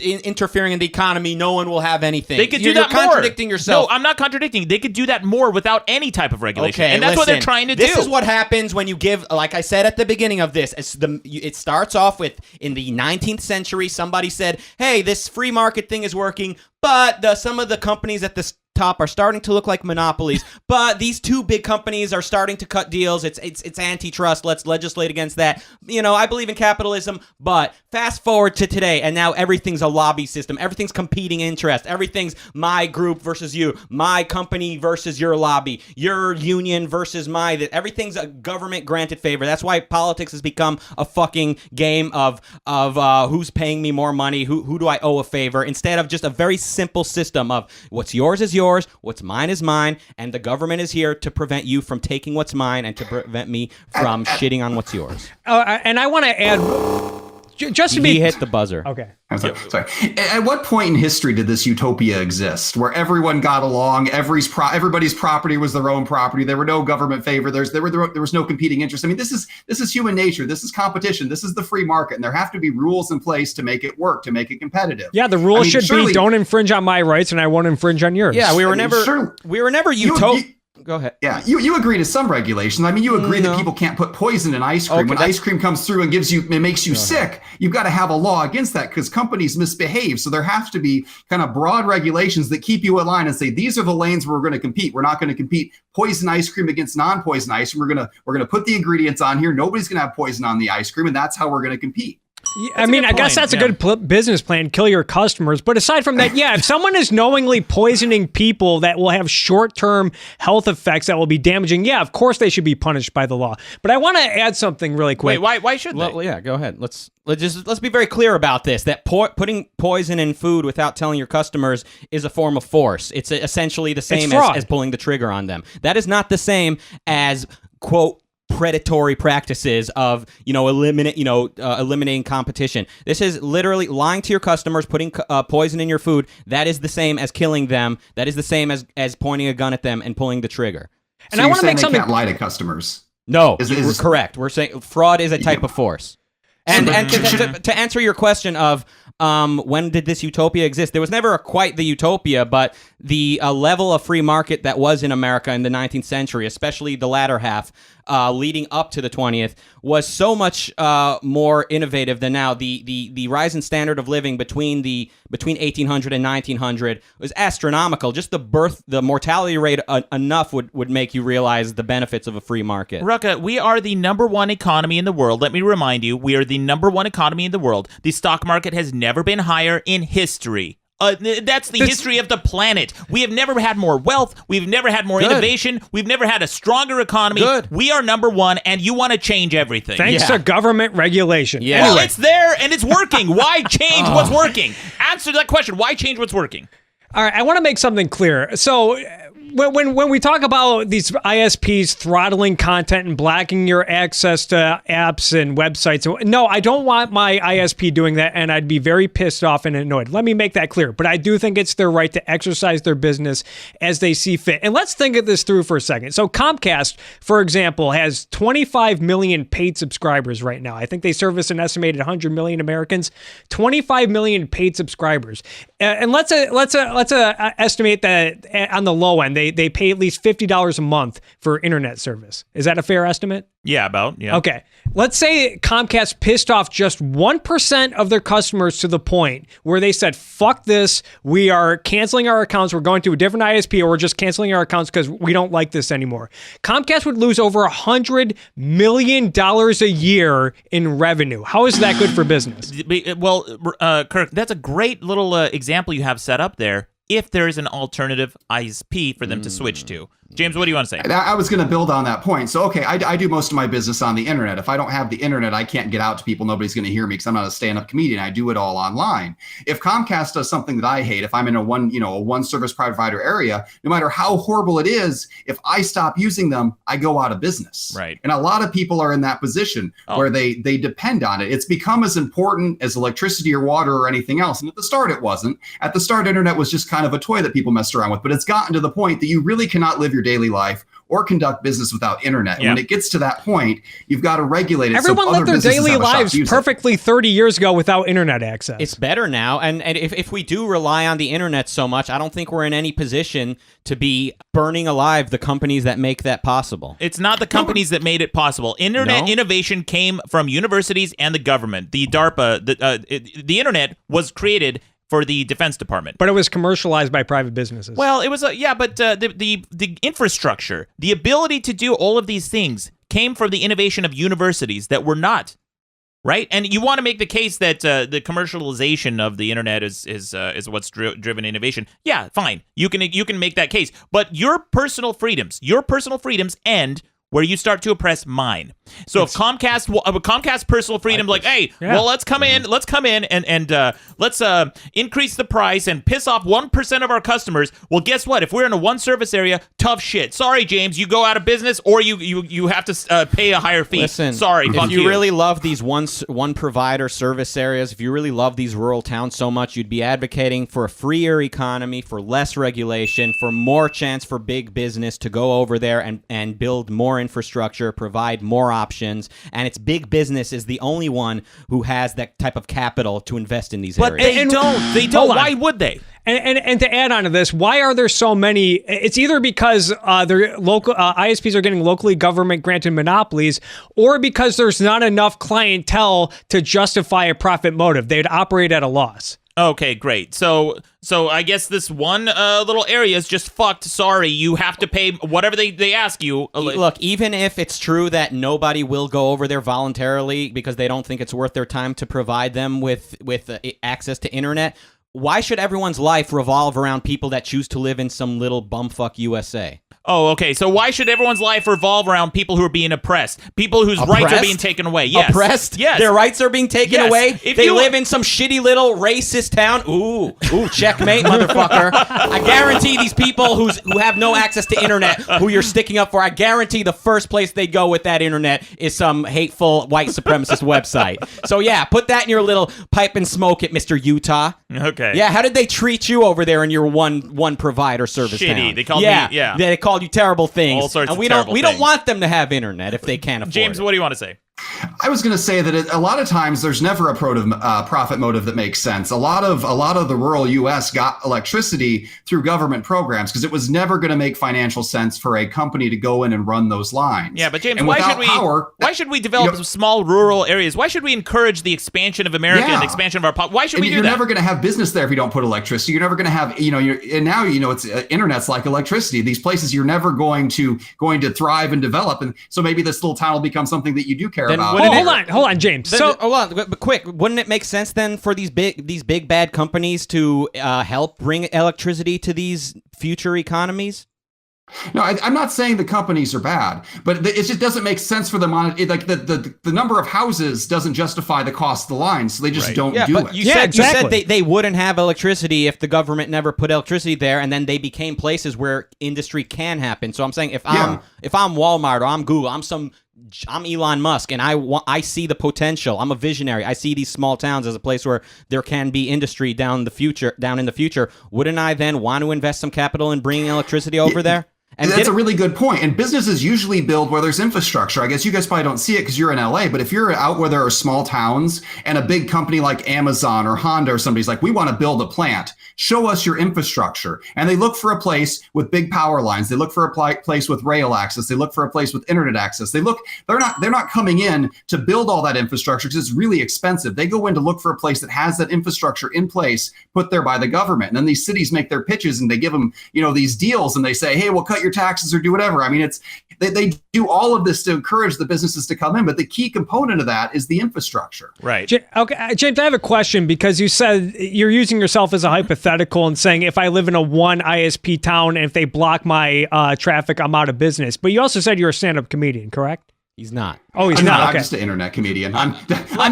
interfering in the economy, no one will have anything. They could do that more. You're contradicting yourself. No, I'm not contradicting. They could do that more without any type of regulation. Okay, and that's what they're trying to do. This is what happens when you give, like I said at the beginning of this, it starts off with, in the 19th century, somebody said, hey, this free market thing is working, but some of the companies at the top are starting to look like monopolies, but these two big companies are starting to cut deals. It's antitrust. Let's legislate against that. I believe in capitalism, but fast forward to today, and now everything's a lobby system. Everything's competing interest. Everything's my group versus you, my company versus your lobby, your union versus everything's a government granted favor. That's why politics has become a fucking game of who's paying me more money, who do I owe a favor, instead of just a very simple system of what's yours is yours, what's mine is mine, and the government is here to prevent you from taking what's mine and to prevent me from shitting on what's yours. And I want to add, just to be... He hit the buzzer. Okay. I'm sorry. At what point in history did this utopia exist, where everyone got along, everybody's property was their own property, there were no government favor, there was no competing interest? I mean, this is human nature, this is competition, this is the free market, and there have to be rules in place to make it work, to make it competitive. Yeah, the rule should be don't infringe on my rights, and I won't infringe on yours. Yeah, we were never utopia. Go ahead. Yeah, you agree to some regulations. I mean, you agree that people can't put poison in ice cream. When ice cream comes through and makes you sick, you've got to have a law against that because companies misbehave. So there have to be kind of broad regulations that keep you in line and say, these are the lanes where we're going to compete. We're not going to compete poison ice cream against non-poison ice cream. We're going to put the ingredients on here. Nobody's going to have poison on the ice cream, and that's how we're going to compete. I mean, I guess that's a good business plan, kill your customers. But aside from that, if someone is knowingly poisoning people that will have short-term health effects that will be damaging, of course they should be punished by the law. But I want to add something really quick. Wait, why should they? Well, go ahead. Let's be very clear about this, that putting poison in food without telling your customers is a form of force. It's essentially the same as pulling the trigger on them. That is not the same as, quote, predatory practices of eliminating competition. This is literally lying to your customers, putting poison in your food. That is the same as killing them. That is the same as pointing a gun at them and pulling the trigger. And I want to make something. Can't lie to customers. No, we're correct. We're saying fraud is a type of force. And to answer your question of when did this utopia exist, there was never quite the utopia, but the level of free market that was in America in the 19th century, especially the latter half, leading up to the 20th, was so much more innovative than now. The rise in standard of living between 1800 and 1900 was astronomical. Just the mortality rate enough would make you realize the benefits of a free market. Rucka, we are the number one economy in the world. Let me remind you, we are the number one economy in the world. The stock market has never been higher in history. That's the history of the planet. We have never had more wealth. We've never had more innovation. We've never had a stronger economy. We are number one, and you want to change everything. Thanks to government regulation. Yeah. Well, it's there, and it's working. Why change what's working? Answer that question. Why change what's working? All right, I want to make something clear. So when we talk about these ISPs throttling content and blocking your access to apps and websites, no, I don't want my ISP doing that, and I'd be very pissed off and annoyed. Let me make that clear. But I do think it's their right to exercise their business as they see fit. And let's think of this through for a second. So Comcast, for example, has 25 million paid subscribers right now. I think they service an estimated 100 million Americans. 25 million paid subscribers. And let's estimate that on the low end, they pay at least $50 a month for internet service. Is that a fair estimate? Yeah, about. Yeah. Okay. Let's say Comcast pissed off just 1% of their customers to the point where they said, fuck this, we are canceling our accounts, we're going to a different ISP, or we're just canceling our accounts because we don't like this anymore. Comcast would lose over $100 million a year in revenue. How is that good for business? Well, Kirk, that's a great little example you have set up there. If there is an alternative ISP for them to switch to. James, what do you want to say? I was going to build on that point. So, okay, I do most of my business on the internet. If I don't have the internet, I can't get out to people. Nobody's going to hear me because I'm not a stand-up comedian. I do it all online. If Comcast does something that I hate, if I'm in a one service provider area, no matter how horrible it is, if I stop using them, I go out of business. Right. And a lot of people are in that position where they depend on it. It's become as important as electricity or water or anything else. And at the start, it wasn't. At the start, internet was just kind of a toy that people messed around with. But it's gotten to the point that you really cannot live your daily life or conduct business without internet. And when it gets to that point, you've got to regulate it. Everyone lived their daily lives perfectly 30 years ago without internet access. It's better now. And if we do rely on the internet so much, I don't think we're in any position to be burning alive the companies that make that possible. It's not the companies that made it possible. Internet innovation came from universities and the government. The DARPA, the internet was created for the Defense Department. But it was commercialized by private businesses. Well, it was, but the infrastructure, the ability to do all of these things came from the innovation of universities that were not, right? And you want to make the case that the commercialization of the internet is what's driven innovation. Yeah, fine. You can make that case. But your personal freedoms end where you start to oppress mine. So if Comcast personal freedom, well, let's come in and let's increase the price and piss off 1% of our customers. Well, guess what? If we're in a one service area, tough shit. Sorry, James, you go out of business, or you have to pay a higher fee. Listen, sorry, if you really love these one provider service areas, if you really love these rural towns so much, you'd be advocating for a freer economy, for less regulation, for more chance for big business to go over there and build more infrastructure, provide more options, and it's big business is the only one who has that type of capital to invest in these areas. But they don't. Why would they? And to add on to this, why are there so many? It's either because their local ISPs are getting locally government granted monopolies, or because there's not enough clientele to justify a profit motive. They'd operate at a loss. Okay, great. So I guess this one little area is just fucked. Sorry, you have to pay whatever they ask you. Look, even if it's true that nobody will go over there voluntarily because they don't think it's worth their time to provide them with access to internet, why should everyone's life revolve around people that choose to live in some little bumfuck USA? Oh, okay. So why should everyone's life revolve around people who are being oppressed? People whose rights are being taken away. Yes. Oppressed? Yes. Their rights are being taken away? If they live in some shitty little racist town? Ooh, checkmate, motherfucker. I guarantee these people who have no access to internet, who you're sticking up for, I guarantee the first place they go with that internet is some hateful white supremacist website. So yeah, put that in your little pipe and smoke it, Mr. Utah. Okay. Yeah, how did they treat you over there in your one provider service Shitty. town? They called me, They called you terrible things. All sorts and of terrible things. We don't want them to have internet if they can't afford James, it. what do you want to say? I was going to say that a lot of times there's never a profit motive that makes sense. A lot of the rural U.S. got electricity through government programs because it was never going to make financial sense for a company to go in and run those lines. Yeah, but James, why should we develop small rural areas? Why should we encourage the expansion of America and the expansion of our population? Why should we do that? You're never going to have business there if you don't put electricity. You're never going to have, and now it's internet's like electricity. These places you're never going to thrive and develop, and so maybe this little town will become something that you do care about. Hold on, James. Hold on, but quick. Wouldn't it make sense then for these big bad companies to help bring electricity to these future economies? No, I'm not saying the companies are bad, but it just doesn't make sense for them on it. Like the number of houses doesn't justify the cost of the line, so they just don't do it. You said they wouldn't have electricity if the government never put electricity there, and then they became places where industry can happen. So I'm saying if I'm Walmart or I'm Google, I'm Elon Musk, and I see the potential. I'm a visionary. I see these small towns as a place where there can be industry down in the future. Wouldn't I then want to invest some capital in bringing electricity over there? And that's a really good point. And businesses usually build where there's infrastructure. I guess you guys probably don't see it because you're in LA, but if you're out where there are small towns and a big company like Amazon or Honda or somebody's like, we want to build a plant, show us your infrastructure. And they look for a place with big power lines. They look for a place with rail access. They look for a place with internet access. They're not coming in to build all that infrastructure because it's really expensive. They go in to look for a place that has that infrastructure in place, put there by the government. And then these cities make their pitches and they give them, these deals and they say, hey, we'll cut your taxes or do whatever. I mean, they do all of this to encourage the businesses to come in, but the key component of that is the infrastructure. Right. Okay, James, I have a question because you said you're using yourself as a hypothetical and saying if I live in a one ISP town and if they block my traffic, I'm out of business. But you also said you're a stand-up comedian, correct? He's not. Oh, he's not. I'm Okay. just an internet comedian. I'm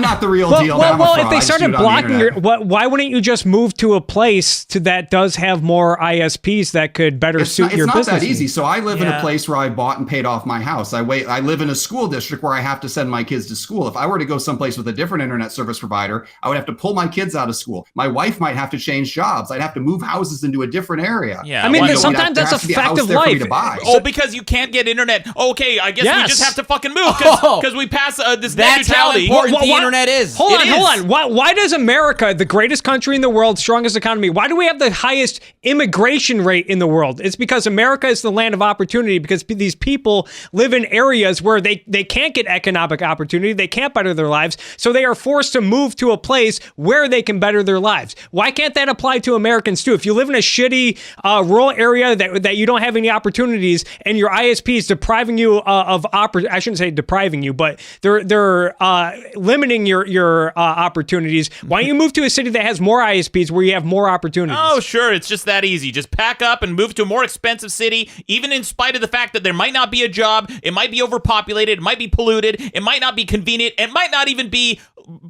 not the real deal. Well, if they started blocking why wouldn't you just move to a place that does have more ISPs that could better suit your business? It's not that easy. So I live in a place where I bought and paid off my house. I live in a school district where I have to send my kids to school. If I were to go someplace with a different internet service provider, I would have to pull my kids out of school. My wife might have to change jobs. I'd have to move houses into a different area. Yeah. I mean, sometimes that's a fact of life. Oh, because you can't get internet. Okay, I guess we just have to fucking move because we pass this net neutrality. That's how important the internet is. Hold on. Why does America, the greatest country in the world, strongest economy, why do we have the highest immigration rate in the world? It's because America is the land of opportunity because these people live in areas where they can't get economic opportunity, they can't better their lives, so they are forced to move to a place where they can better their lives. Why can't that apply to Americans too? If you live in a shitty rural area that you don't have any opportunities and your ISP is depriving you of I shouldn't say depriving you, but they're limiting your opportunities. Why don't you move to a city that has more ISPs where you have more opportunities? Oh, sure. It's just that easy. Just pack up and move to a more expensive city, even in spite of the fact that there might not be a job. It might be overpopulated. It might be polluted. It might not be convenient. It might not even be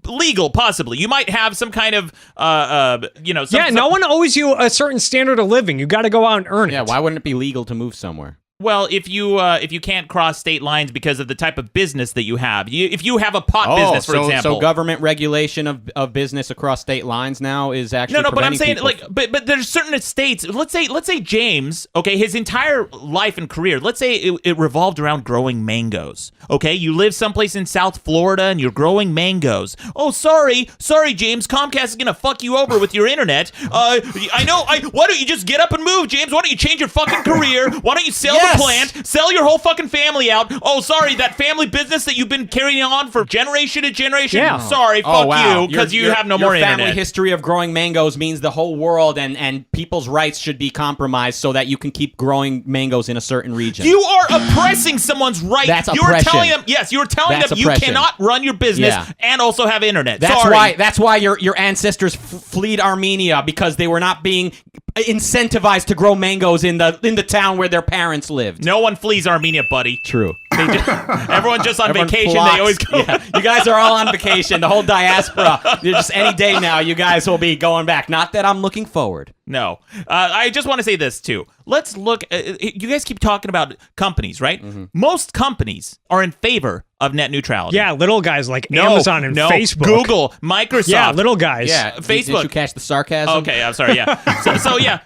legal, possibly. You might have some kind of, no one owes you a certain standard of living. You got to go out and earn it. Yeah, why wouldn't it be legal to move somewhere? Well, if you can't cross state lines because of the type of business that you have, if you have a pot business, for example, so government regulation of business across state lines now is actually no. But I'm saying people. but there's certain states. Let's say James, okay, his entire life and career, let's say it revolved around growing mangoes. Okay, you live someplace in South Florida and you're growing mangoes. Oh, sorry, James, Comcast is gonna fuck you over with your internet. I know. Why don't you just get up and move, James? Why don't you change your fucking career? Why don't you sell the plant, sell your whole fucking family out? Oh, sorry, that family business that you've been carrying on for generation to generation. Yeah. Sorry, fuck you, because you have no more internet. Your family history of growing mangoes means the whole world and people's rights should be compromised so that you can keep growing mangoes in a certain region. You are oppressing someone's right. That's you oppression. are telling them, you are telling them you cannot run your business and also have internet. That's why your ancestors fled Armenia, because they were not being incentivized to grow mangoes in the town where their parents lived. No one flees Armenia, buddy. True. Everyone's just on vacation. Flocks. They always go. Yeah. You guys are all on vacation. The whole diaspora. You're just any day now. You guys will be going back. Not that I'm looking forward. No. I just want to say this, too. Let's look. You guys keep talking about companies, right? Mm-hmm. Most companies are in favor of net neutrality. Yeah, little guys like Amazon and Facebook. Google, Microsoft. Yeah, little guys. Yeah, Facebook. Did you catch the sarcasm? Okay, I'm sorry, yeah.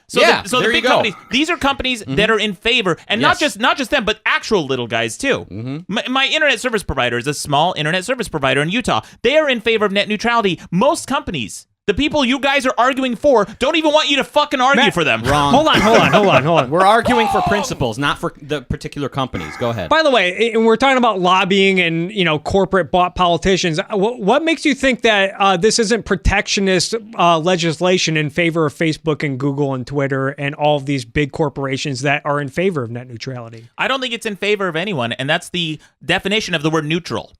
So the big companies, these are companies that are in favor, and not just them, but actual little guys, too. Mm-hmm. My internet service provider is a small internet service provider in Utah. They are in favor of net neutrality. Most companies, the people you guys are arguing for, don't even want you to fucking argue for them. Wrong. Hold on. We're arguing for principles, not for the particular companies. Go ahead. By the way, we're talking about lobbying and corporate bought politicians. What makes you think that this isn't protectionist legislation in favor of Facebook and Google and Twitter and all of these big corporations that are in favor of net neutrality? I don't think it's in favor of anyone, and that's the definition of the word neutral.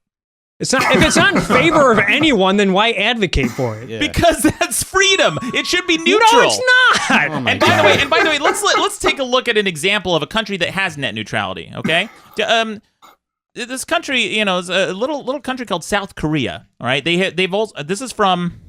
It's not. If it's not in favor of anyone, then why advocate for it? Yeah. Because that's freedom. It should be neutral. No, it's not. And by the way, let's take a look at an example of a country that has net neutrality. Okay, this country, is a little country called South Korea. All right, they've also. This is from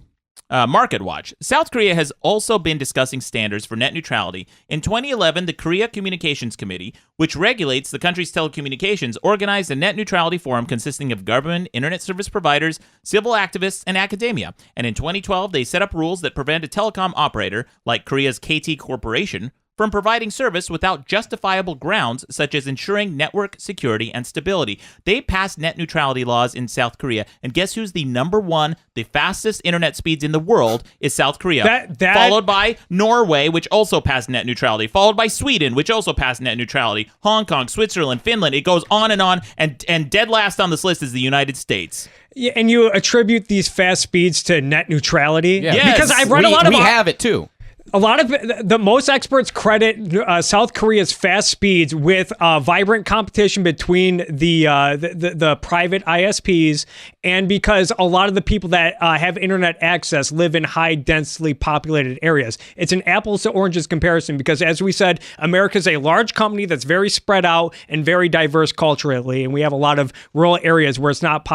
MarketWatch. South Korea has also been discussing standards for net neutrality. In 2011, the Korea Communications Committee, which regulates the country's telecommunications, organized a net neutrality forum consisting of government, internet service providers, civil activists, and academia. And in 2012, they set up rules that prevent a telecom operator, like Korea's KT Corporation, from providing service without justifiable grounds, such as ensuring network security and stability. They passed net neutrality laws in South Korea, and guess who's the number one, the fastest internet speeds in the world is South Korea, followed by Norway, which also passed net neutrality, followed by Sweden, which also passed net neutrality, Hong Kong, Switzerland, Finland. It goes on, and dead last on this list is the United States. Yeah, and you attribute these fast speeds to net neutrality? Yeah. Yes. Because I've read a lot We about... have it, too. A lot of the most experts credit South Korea's fast speeds with vibrant competition between the private ISPs, and because a lot of the people that have internet access live in high densely populated areas. It's an apples to oranges comparison because, as we said, America's a large company that's very spread out and very diverse culturally, and we have a lot of rural areas where it's not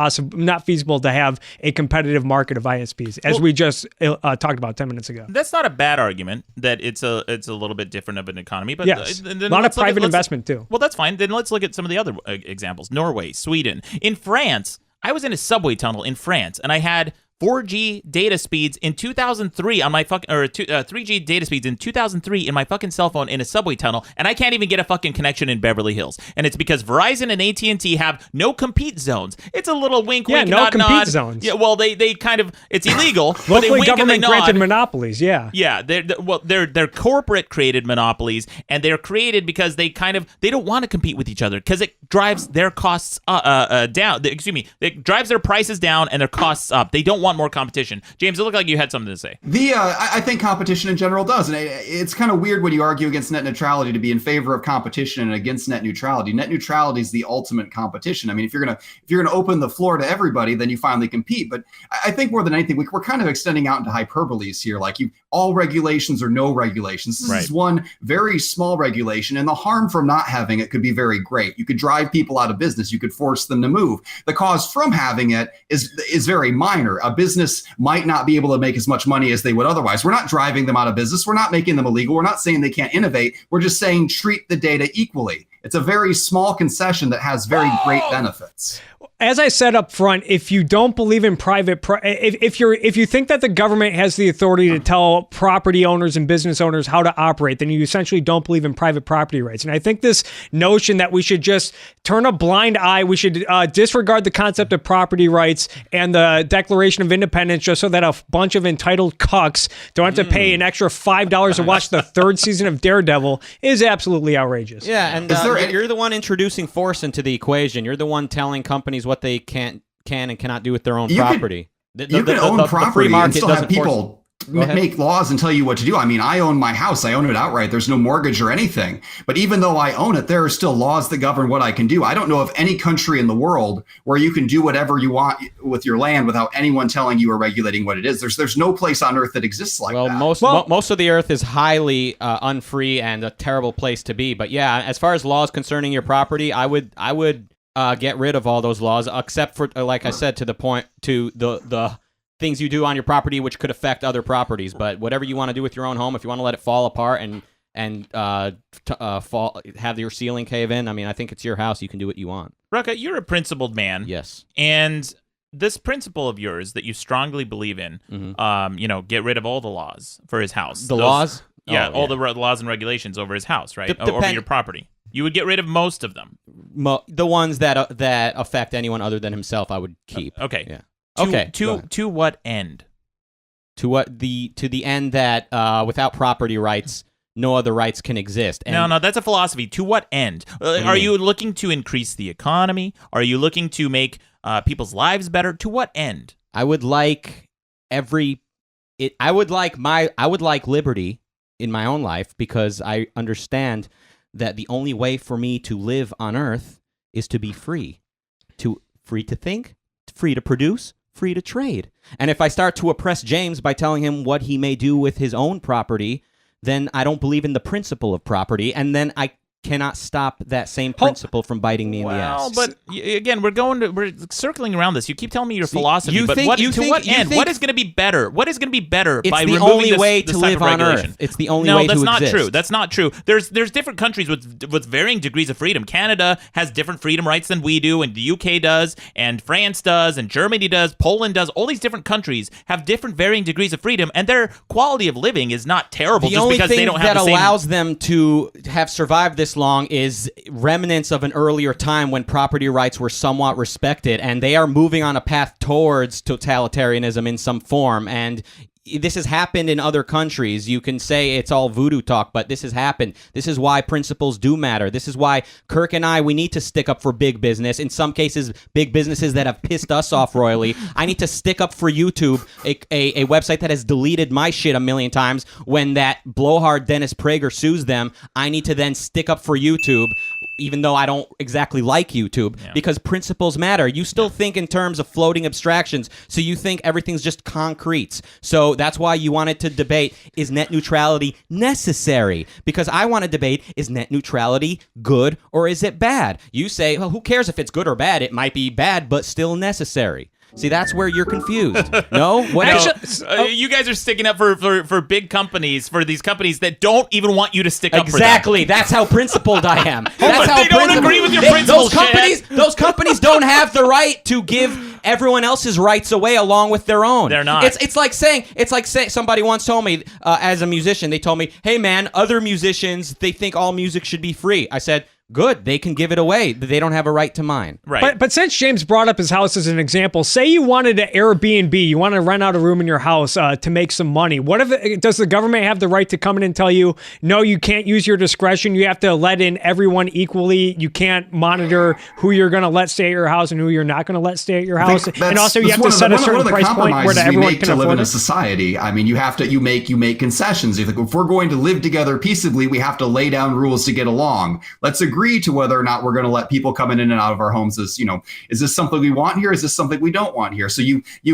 feasible to have a competitive market of ISPs, as we just talked about 10 minutes ago. That's not a bad argument that it's a little bit different of an economy, but yes, a lot of private investment too. Well, that's fine. Then let's look at some of the other examples. Norway, Sweden. In France, I was in a subway tunnel in France, and I had 4G data speeds in 2003 on my 3G data speeds in 2003 in my fucking cell phone in a subway tunnel, and I can't even get a fucking connection in Beverly Hills. And it's because Verizon and AT&T have no compete zones. It's a little wink, no nod, compete nod. zones. Yeah, well, they kind of, it's illegal. but they Locally wink and they government nod. granted monopolies. Yeah. Yeah, they're corporate created monopolies, and they're created because they don't want to compete with each other because it drives their costs down. It drives their prices down and their costs up. They don't want more competition. James, it looked like you had something to say. I think competition in general does, and it's kind of weird when you argue against net neutrality to be in favor of competition and against net neutrality. Net neutrality is the ultimate competition. I mean, if you're gonna open the floor to everybody, then you finally compete. But I think more than anything, we're kind of extending out into hyperboles here. Like all regulations or no regulations. This is one very small regulation, and the harm from not having it could be very great. You could drive people out of business. You could force them to move. The cause from having it is very minor. A business might not be able to make as much money as they would otherwise. We're not driving them out of business. We're not making them illegal. We're not saying they can't innovate. We're just saying treat the data equally. It's a very small concession that has very great benefits. As I said up front, if you don't believe in if you think that the government has the authority to tell property owners and business owners how to operate, then you essentially don't believe in private property rights. And I think this notion that we should just turn a blind eye, we should disregard the concept of property rights and the Declaration of Independence just so that a bunch of entitled cucks don't have to pay an extra $5 to watch the third season of Daredevil is absolutely outrageous. Yeah, and you're the one introducing force into the equation. You're the one telling companies what they can and cannot do with their own property. You can own property and still have people make laws and tell you what to do. I mean, I own my house. I own it outright. There's no mortgage or anything. But even though I own it, there are still laws that govern what I can do. I don't know of any country in the world where you can do whatever you want with your land without anyone telling you or regulating what it is. There's no place on earth that exists like that. Most of the earth is highly unfree and a terrible place to be. But yeah, as far as laws concerning your property, I would get rid of all those laws, except for, like I said, to the things you do on your property which could affect other properties. But whatever you want to do with your own home, if you want to let it fall apart and have your ceiling cave in, I mean, I think it's your house. You can do what you want. Rucka, you're a principled man. Yes. And this principle of yours that you strongly believe in, get rid of all the laws for his house. Laws? Yeah, all the laws and regulations over his house, right? Over your property. You would get rid of most of them. The ones that affect anyone other than himself, I would keep. Okay. Yeah. To what end? To the end that without property rights, no other rights can exist. And no, that's a philosophy. To what end? Are you looking to increase the economy? Are you looking to make people's lives better? To what end? I would like liberty in my own life because I understand that the only way for me to live on Earth is to be free. Free to think, free to produce, free to trade. And if I start to oppress James by telling him what he may do with his own property, then I don't believe in the principle of property, and then cannot stop that same principle from biting me in the ass. But again, we're circling around this. You keep telling me your philosophy, but to what end? What is going to be better? What is going to be better by removing the only way this to type live of on regulation? Earth. It's the only way to exist. No, that's not true. That's not true. There's different countries with varying degrees of freedom. Canada has different freedom rights than we do, and the UK does, and France does, and Germany does, Poland does. All these different countries have different varying degrees of freedom, and their quality of living is not terrible just because they don't have the same... The only thing that allows them to have survived this long is remnants of an earlier time when property rights were somewhat respected, and they are moving on a path towards totalitarianism in some form, and this has happened in other countries. You can say it's all voodoo talk, but this has happened. This is why principles do matter. This is why Kirk and I, we need to stick up for big business. In some cases, big businesses that have pissed us off royally. I need to stick up for YouTube, a website that has deleted my shit a million times. When that blowhard Dennis Prager sues them, I need to then stick up for YouTube, even though I don't exactly like YouTube, because principles matter. You still think in terms of floating abstractions, so you think everything's just concretes. So that's why you wanted to debate, is net neutrality necessary? Because I want to debate, is net neutrality good or is it bad? You say, well, who cares if it's good or bad? It might be bad, but still necessary. See, that's where you're confused. No? What you guys are sticking up for big companies, for these companies that don't even want you to stick up for them. Exactly. That's how principled I am. That's how they don't agree with your principles. Those companies don't have the right to give everyone else's rights away along with their own. They're not. It's like saying somebody once told me, as a musician, they told me, hey man, other musicians, they think all music should be free. I said, good, they can give it away. They don't have a right to mine. Right. But since James brought up his house as an example, say you wanted an Airbnb, you want to rent out a room in your house to make some money. What if does the government have the right to come in and tell you, no, you can't use your discretion. You have to let in everyone equally. You can't monitor who you're going to let stay at your house and who you're not going to let stay at your house. And also you have to set a certain price point where everyone can afford live in it. a society. I mean, you make concessions. If we're going to live together peaceably, we have to lay down rules to get along. Let's agree to whether or not we're going to let people come in and out of our homes. Is this something we want here? Is this something we don't want here? So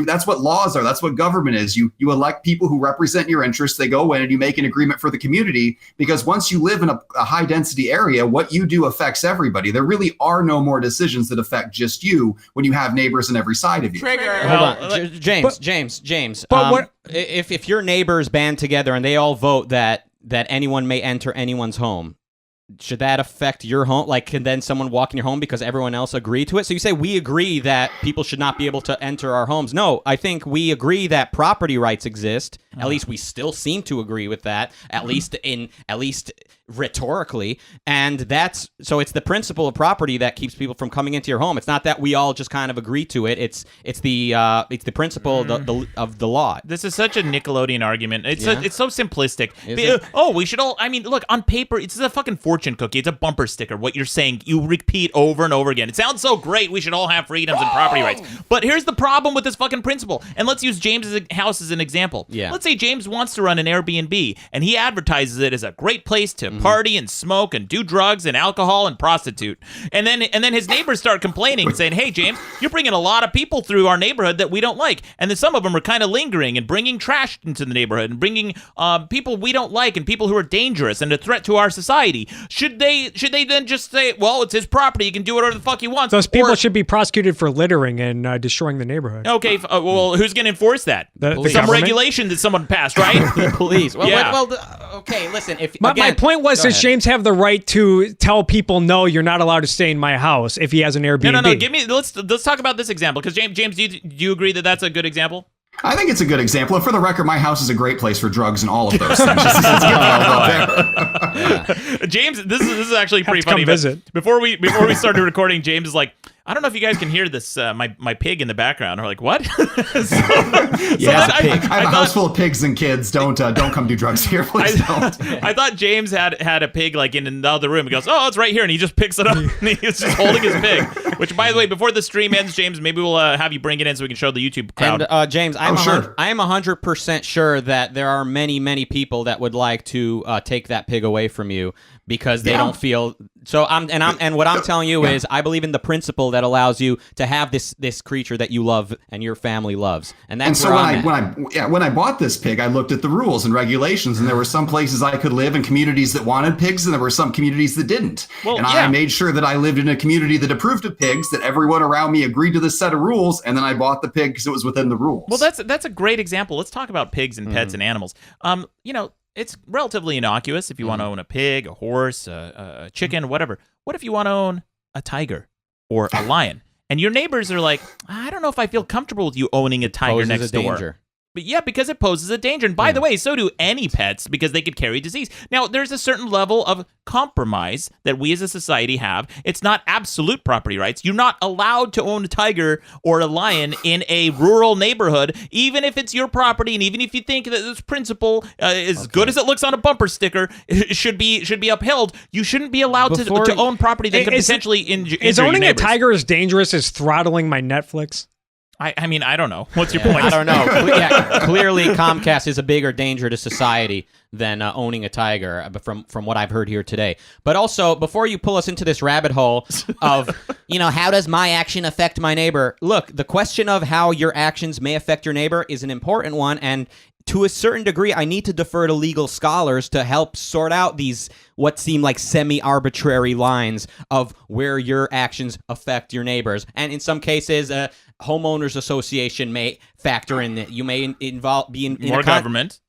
that's what laws are. That's what government is. You elect people who represent your interests. They go in and you make an agreement for the community, because once you live in a high density area, what you do affects everybody. There really are no more decisions that affect just you when you have neighbors on every side of you. Hold on. James. But if your neighbors band together and they all vote that anyone may enter anyone's home, should that affect your home? Like, can then someone walk in your home because everyone else agreed to it? So you say we agree that people should not be able to enter our homes. No, I think we agree that property rights exist. At least we still seem to agree with that. At least rhetorically, and it's the principle of property that keeps people from coming into your home. It's not that we all just kind of agree to it. It's the principle of the law. This is such a Nickelodeon argument. It's so simplistic. We should all. I mean, look, on paper, it's a fucking fortune cookie. It's a bumper sticker. What you're saying, you repeat over and over again. It sounds so great. We should all have freedoms and property rights. But here's the problem with this fucking principle. And let's use James's house as an example. Yeah. Let's say James wants to run an Airbnb, and he advertises it as a great place to party and smoke and do drugs and alcohol and prostitute. And then his neighbors start complaining and saying, hey, James, you're bringing a lot of people through our neighborhood that we don't like. And then some of them are kind of lingering and bringing trash into the neighborhood and bringing people we don't like and people who are dangerous and a threat to our society. Should they then just say, well, it's his property, he can do whatever the fuck he wants? Those people should be prosecuted for littering and destroying the neighborhood. Okay, well, who's going to enforce that? Some regulation that someone passed, right? The police. Okay, listen. My point was, does James have the right to tell people, no, you're not allowed to stay in my house if he has an Airbnb? No. Let's talk about this example, because James, do you agree that that's a good example? I think it's a good example. And for the record, my house is a great place for drugs and all of those things. James, this is actually pretty funny. Visit. Before we started recording, James is like, I don't know if you guys can hear this, my pig in the background. We're like, what? I have a house full of pigs and kids. Don't come do drugs here, please don't. I thought James had a pig like in the other room. He goes, oh, it's right here, and he just picks it up and he's just holding his pig. Which, by the way, before the stream ends, James, maybe we'll have you bring it in so we can show the YouTube crowd. And James, I am 100% sure that there are many people that would like to take that pig away from you, because they don't feel so. What I'm telling you is, I believe in the principle that allows you to have this creature that you love and your family loves, and that's so when I bought this pig, I looked at the rules and regulations, and there were some places I could live in communities that wanted pigs, and there were some communities that didn't. I made sure that I lived in a community that approved of pigs, that everyone around me agreed to this set of rules, and then I bought the pig because it was within the rules. Well, that's a great example. Let's talk about pigs and pets and animals. It's relatively innocuous if you want to own a pig, a horse, a chicken, whatever. What if you want to own a tiger or a lion? And your neighbors are like, I don't know if I feel comfortable with you owning a tiger next door. Danger. But yeah, because it poses a danger. And by the way, so do any pets, because they could carry disease. Now, there's a certain level of compromise that we as a society have. It's not absolute property rights. You're not allowed to own a tiger or a lion in a rural neighborhood, even if it's your property, and even if you think that this principle, as good as it looks on a bumper sticker, should be upheld. You shouldn't be allowed to own property that could potentially injure your neighbors. Is owning a tiger as dangerous as throttling my Netflix? I mean, I don't know. What's your point? I don't know. Clearly, Comcast is a bigger danger to society than owning a tiger, from what I've heard here today. But also, before you pull us into this rabbit hole of, how does my action affect my neighbor? Look, the question of how your actions may affect your neighbor is an important one, and to a certain degree, I need to defer to legal scholars to help sort out these what seem like semi-arbitrary lines of where your actions affect your neighbors. And in some cases, homeowners association may factor in that. You may be in more government.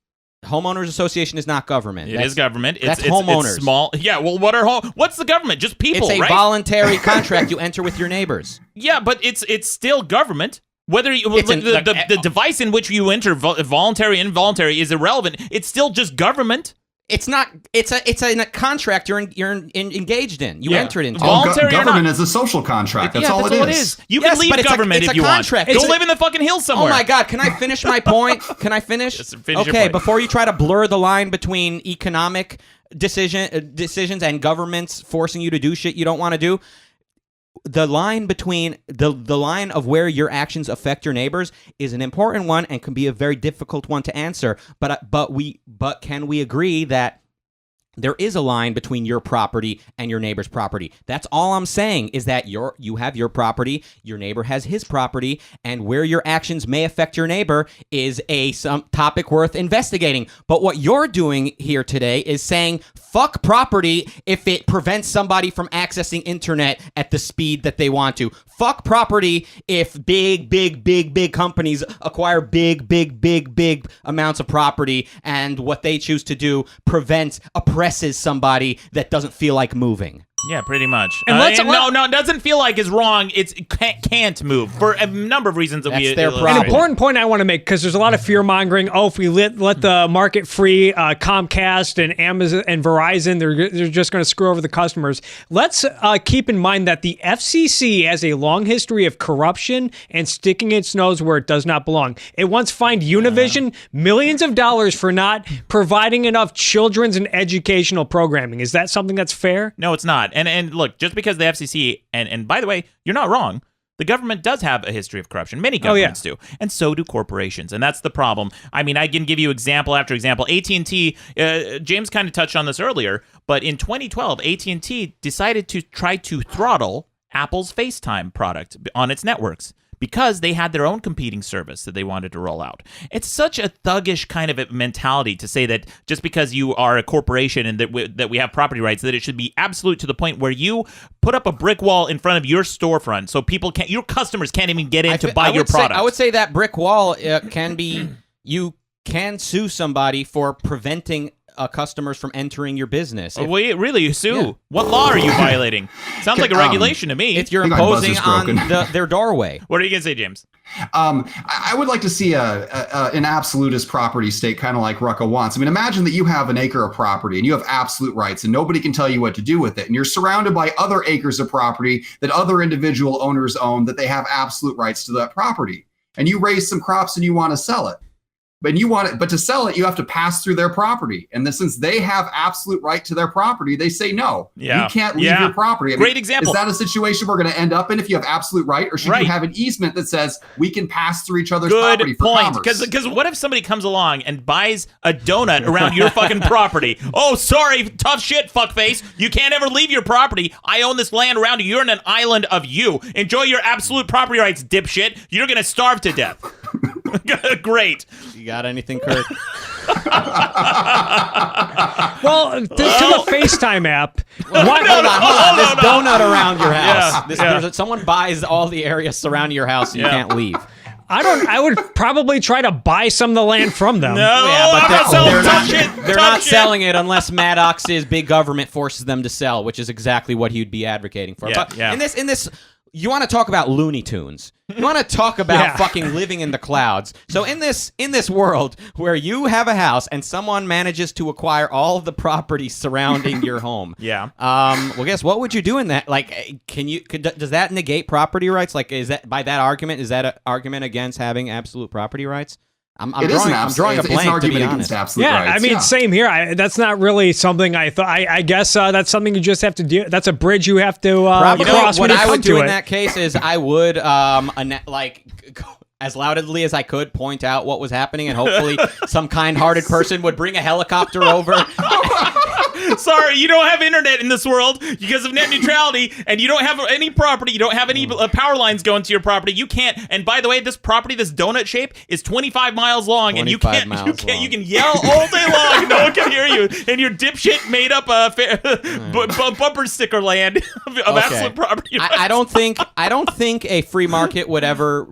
Homeowners association is not government. It is government. That's homeowners. It's small. Yeah. Well, what's the government? Just people. It's a voluntary contract you enter with your neighbors. Yeah, but it's still government. Whether the device in which you enter, voluntary, involuntary, is irrelevant. It's still just government. It's not. It's a contract you're engaged in. You enter it into. Government is a social contract. That's all it is. You can leave government if you want. Go live in the fucking hills somewhere. Oh my God! Can I finish my point? Can I finish? Finish your point. Before you try to blur the line between economic decisions and governments forcing you to do shit you don't want to do. The line between the line of where your actions affect your neighbors is an important one and can be a very difficult one to answer. But can we agree that there is a line between your property and your neighbor's property? That's all I'm saying, is that you have your property, your neighbor has his property, and where your actions may affect your neighbor is some topic worth investigating. But what you're doing here today is saying fuck property if it prevents somebody from accessing internet at the speed that they want to. Fuck property if big companies acquire big amounts of property, and what they choose to do oppresses somebody that doesn't feel like moving. Yeah, pretty much. No, it doesn't feel like is wrong. It can't move for a number of reasons. That's their problem. An important point I want to make, because there's a lot of fear mongering. Oh, if we let the market free Comcast and Amazon and Verizon, they're just going to screw over the customers. Let's keep in mind that the FCC has a long history of corruption and sticking its nose where it does not belong. It once fined Univision millions of dollars for not providing enough children's and educational programming. Is that something that's fair? No, it's not. And look, just because the FCC, and by the way, you're not wrong, the government does have a history of corruption. Many governments do. And so do corporations. And that's the problem. I mean, I can give you example after example. AT&T, James kind of touched on this earlier, but in 2012, AT&T decided to try to throttle Apple's FaceTime product on its networks, because they had their own competing service that they wanted to roll out. It's such a thuggish kind of a mentality to say that just because you are a corporation and that we have property rights, that it should be absolute to the point where you put up a brick wall in front of your storefront so your customers can't even get in to buy your product. I would say that brick wall can be, you can sue somebody for preventing customers from entering your business. Really? You sue? Yeah. What law are you violating? Sounds like a regulation to me. If you're imposing on their doorway. What are you going to say, James? I would like to see an absolutist property state, kind of like Rucka wants. I mean, imagine that you have an acre of property and you have absolute rights and nobody can tell you what to do with it. And you're surrounded by other acres of property that other individual owners own, that they have absolute rights to that property. And you raise some crops and you want to sell it. But you want it, but to sell it, you have to pass through their property. And since they have absolute right to their property, they say no. Yeah. You can't leave your property. I mean, great example. Is that a situation we're going to end up in if you have absolute right, or should you have an easement that says we can pass through each other's property for commerce? Because what if somebody comes along and buys a donut around your fucking property? Oh, sorry, tough shit, fuckface. You can't ever leave your property. I own this land around you. You're in an island of you. Enjoy your absolute property rights, dipshit. You're going to starve to death. Great. You got anything, Kirk? Well, to the FaceTime app. Hold on. This donut around your house. Someone buys all the area surrounding your house and you can't leave. I would probably try to buy some of the land from them. They're not selling it unless Maddox's big government forces them to sell, which is exactly what he would be advocating for. But in this, you want to talk about Looney Tunes. You want to talk about fucking living in the clouds. So in this world where you have a house and someone manages to acquire all of the property surrounding your home. Well, guess what would you do in that? Like, does that negate property rights? Like, is that by that argument? Is that an argument against having absolute property rights? I'm drawing a blank, to be honest. Absolute rights. I mean, same here. That's not really something I thought. I guess that's something you just have to do. That's a bridge you have to cross when you come to it. What I would do in that case is I would as loudly as I could point out what was happening, and hopefully some kind-hearted person would bring a helicopter over. Sorry, you don't have internet in this world because of net neutrality, and you don't have any property. You don't have any power lines going to your property. You can't. And by the way, this property, this donut shape, is 25 miles long, and you can yell all day long. No one can hear you. And your dipshit made up bumper sticker land of absolute property. I don't think a free market would ever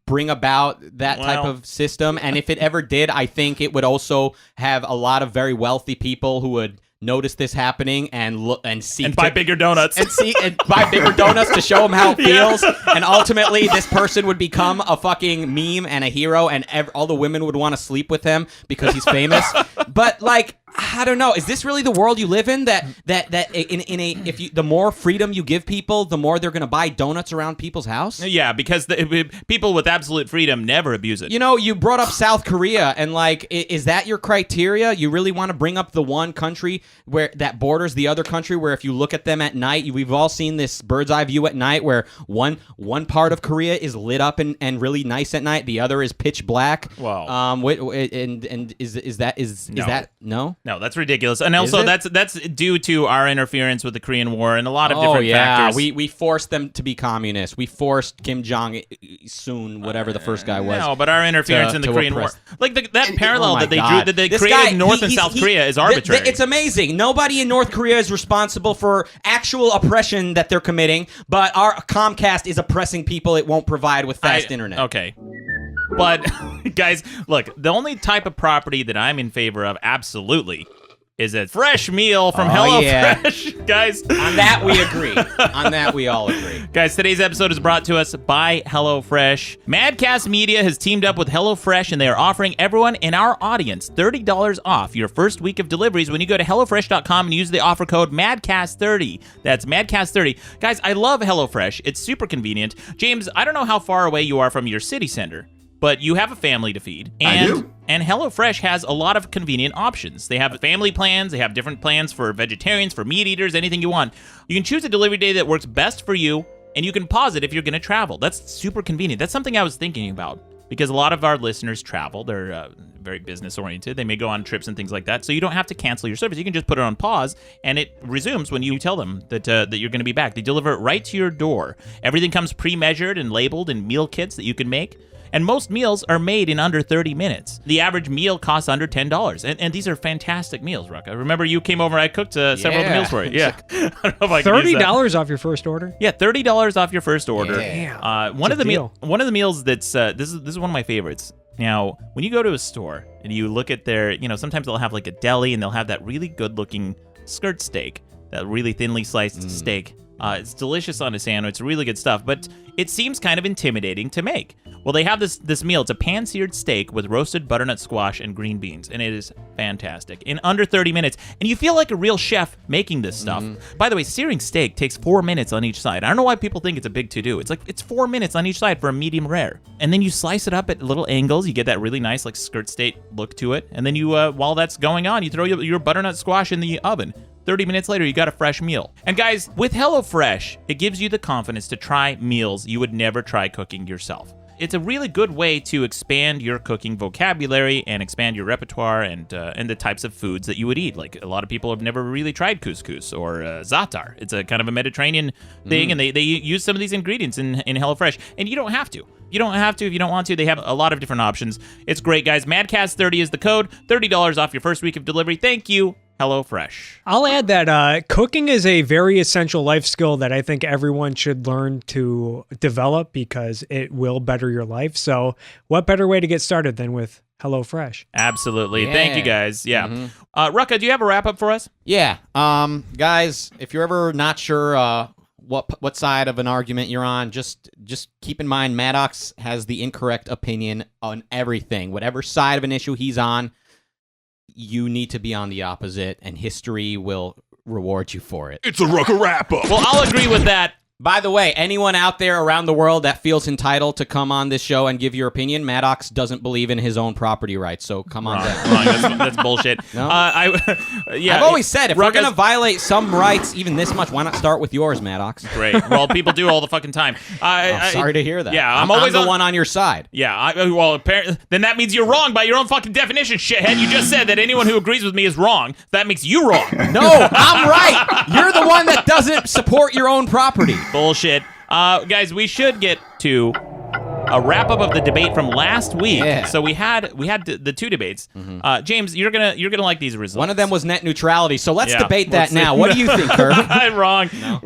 bring about that type of system, and if it ever did, I think it would also have a lot of very wealthy people who would notice this happening and seek and buy bigger donuts and buy bigger donuts to show them how it feels, and ultimately this person would become a fucking meme and a hero, and all the women would want to sleep with him because he's famous. But like, I don't know. Is this really the world you live in? The more freedom you give people, the more they're going to buy donuts around people's house? Yeah, because people with absolute freedom never abuse it. You know, you brought up South Korea, and like, is that your criteria? You really want to bring up the one country where that borders the other country, where if you look at them at night, we've all seen this bird's eye view at night, where one part of Korea is lit up and really nice at night, the other is pitch black. Wow. And is that no? No, that's ridiculous. And also, that's due to our interference with the Korean War and a lot of different factors. We forced them to be communists. We forced Kim Jong-un, whatever the first guy was. No, but our interference in the Korean War. Like that parallel that they drew, that they created North and South Korea is arbitrary. It's amazing. Nobody in North Korea is responsible for actual oppression that they're committing, but our Comcast is oppressing people it won't provide with fast internet. Okay. But, guys, look, the only type of property that I'm in favor of, absolutely, is a fresh meal from HelloFresh. Yeah. Guys. On that, we agree. On that, we all agree. Guys, today's episode is brought to us by HelloFresh. Madcast Media has teamed up with HelloFresh, and they are offering everyone in our audience $30 off your first week of deliveries when you go to HelloFresh.com and use the offer code MADCAST30. That's MADCAST30. Guys, I love HelloFresh. It's super convenient. James, I don't know how far away you are from your city center, but you have a family to feed. I do. And HelloFresh has a lot of convenient options. They have family plans. They have different plans for vegetarians, for meat eaters, anything you want. You can choose a delivery day that works best for you, and you can pause it if you're going to travel. That's super convenient. That's something I was thinking about, because a lot of our listeners travel. They're very business-oriented. They may go on trips and things like that, so you don't have to cancel your service. You can just put it on pause, and it resumes when you tell them that you're going to be back. They deliver it right to your door. Everything comes pre-measured and labeled in meal kits that you can make. And most meals are made in under 30 minutes. The average meal costs under $10. And these are fantastic meals, Rucka. Remember, you came over, I cooked several of the meals for you. Yeah. I don't know if I can use that. $30 off your first order? Yeah, $30 off your first order. Damn. One of the meals that's this is one of my favorites. Now, when you go to a store and you look at their, sometimes they'll have like a deli and they'll have that really good looking skirt steak, that really thinly sliced steak. It's delicious on a sandwich. It's really good stuff, but it seems kind of intimidating to make. Well, they have this meal. It's a pan-seared steak with roasted butternut squash and green beans, and it is fantastic. In under 30 minutes, and you feel like a real chef making this stuff. By the way, searing steak takes 4 minutes on each side. I don't know why people think it's a big to-do. It's 4 minutes on each side for a medium rare. And then you slice it up at little angles. You get that really nice like skirt steak look to it. And then you, while that's going on, you throw your butternut squash in the oven. 30 minutes later, you got a fresh meal. And guys, with HelloFresh, it gives you the confidence to try meals you would never try cooking yourself. It's a really good way to expand your cooking vocabulary and expand your repertoire and the types of foods that you would eat. Like a lot of people have never really tried couscous or za'atar. It's a kind of a Mediterranean thing, and they use some of these ingredients in HelloFresh. And you don't have to. You don't have to if you don't want to. They have a lot of different options. It's great, guys. Madcast30 is the code. $30 off your first week of delivery. Thank you, HelloFresh. I'll add that cooking is a very essential life skill that I think everyone should learn to develop because it will better your life. So what better way to get started than with HelloFresh? Absolutely. Yeah. Thank you, guys. Yeah. Rucka, do you have a wrap-up for us? Yeah. Guys, if you're ever not sure what side of an argument you're on, just keep in mind Maddox has the incorrect opinion on everything. Whatever side of an issue he's on, you need to be on the opposite, and history will reward you for it. It's a Rucka wrap-up. Well, I'll agree with that. By the way, anyone out there around the world that feels entitled to come on this show and give your opinion, Maddox doesn't believe in his own property rights, so come on down. That's bullshit. No? Yeah, I've always said, if we're going to violate some rights even this much, why not start with yours, Maddox? Great. Well, people do all the fucking time. I'm sorry to hear that. Yeah, I'm always the one on your side. Yeah, well, apparently, then that means you're wrong by your own fucking definition, shithead. You just said that anyone who agrees with me is wrong. That makes you wrong. No, I'm right. You're the one that doesn't support your own property. Bullshit. Guys, we should get to a wrap-up of the debate from last week. Yeah. So we had the two debates. James, you're gonna like these results. One of them was net neutrality. So let's debate let's that now. What do you think, Kirk? I'm wrong. No.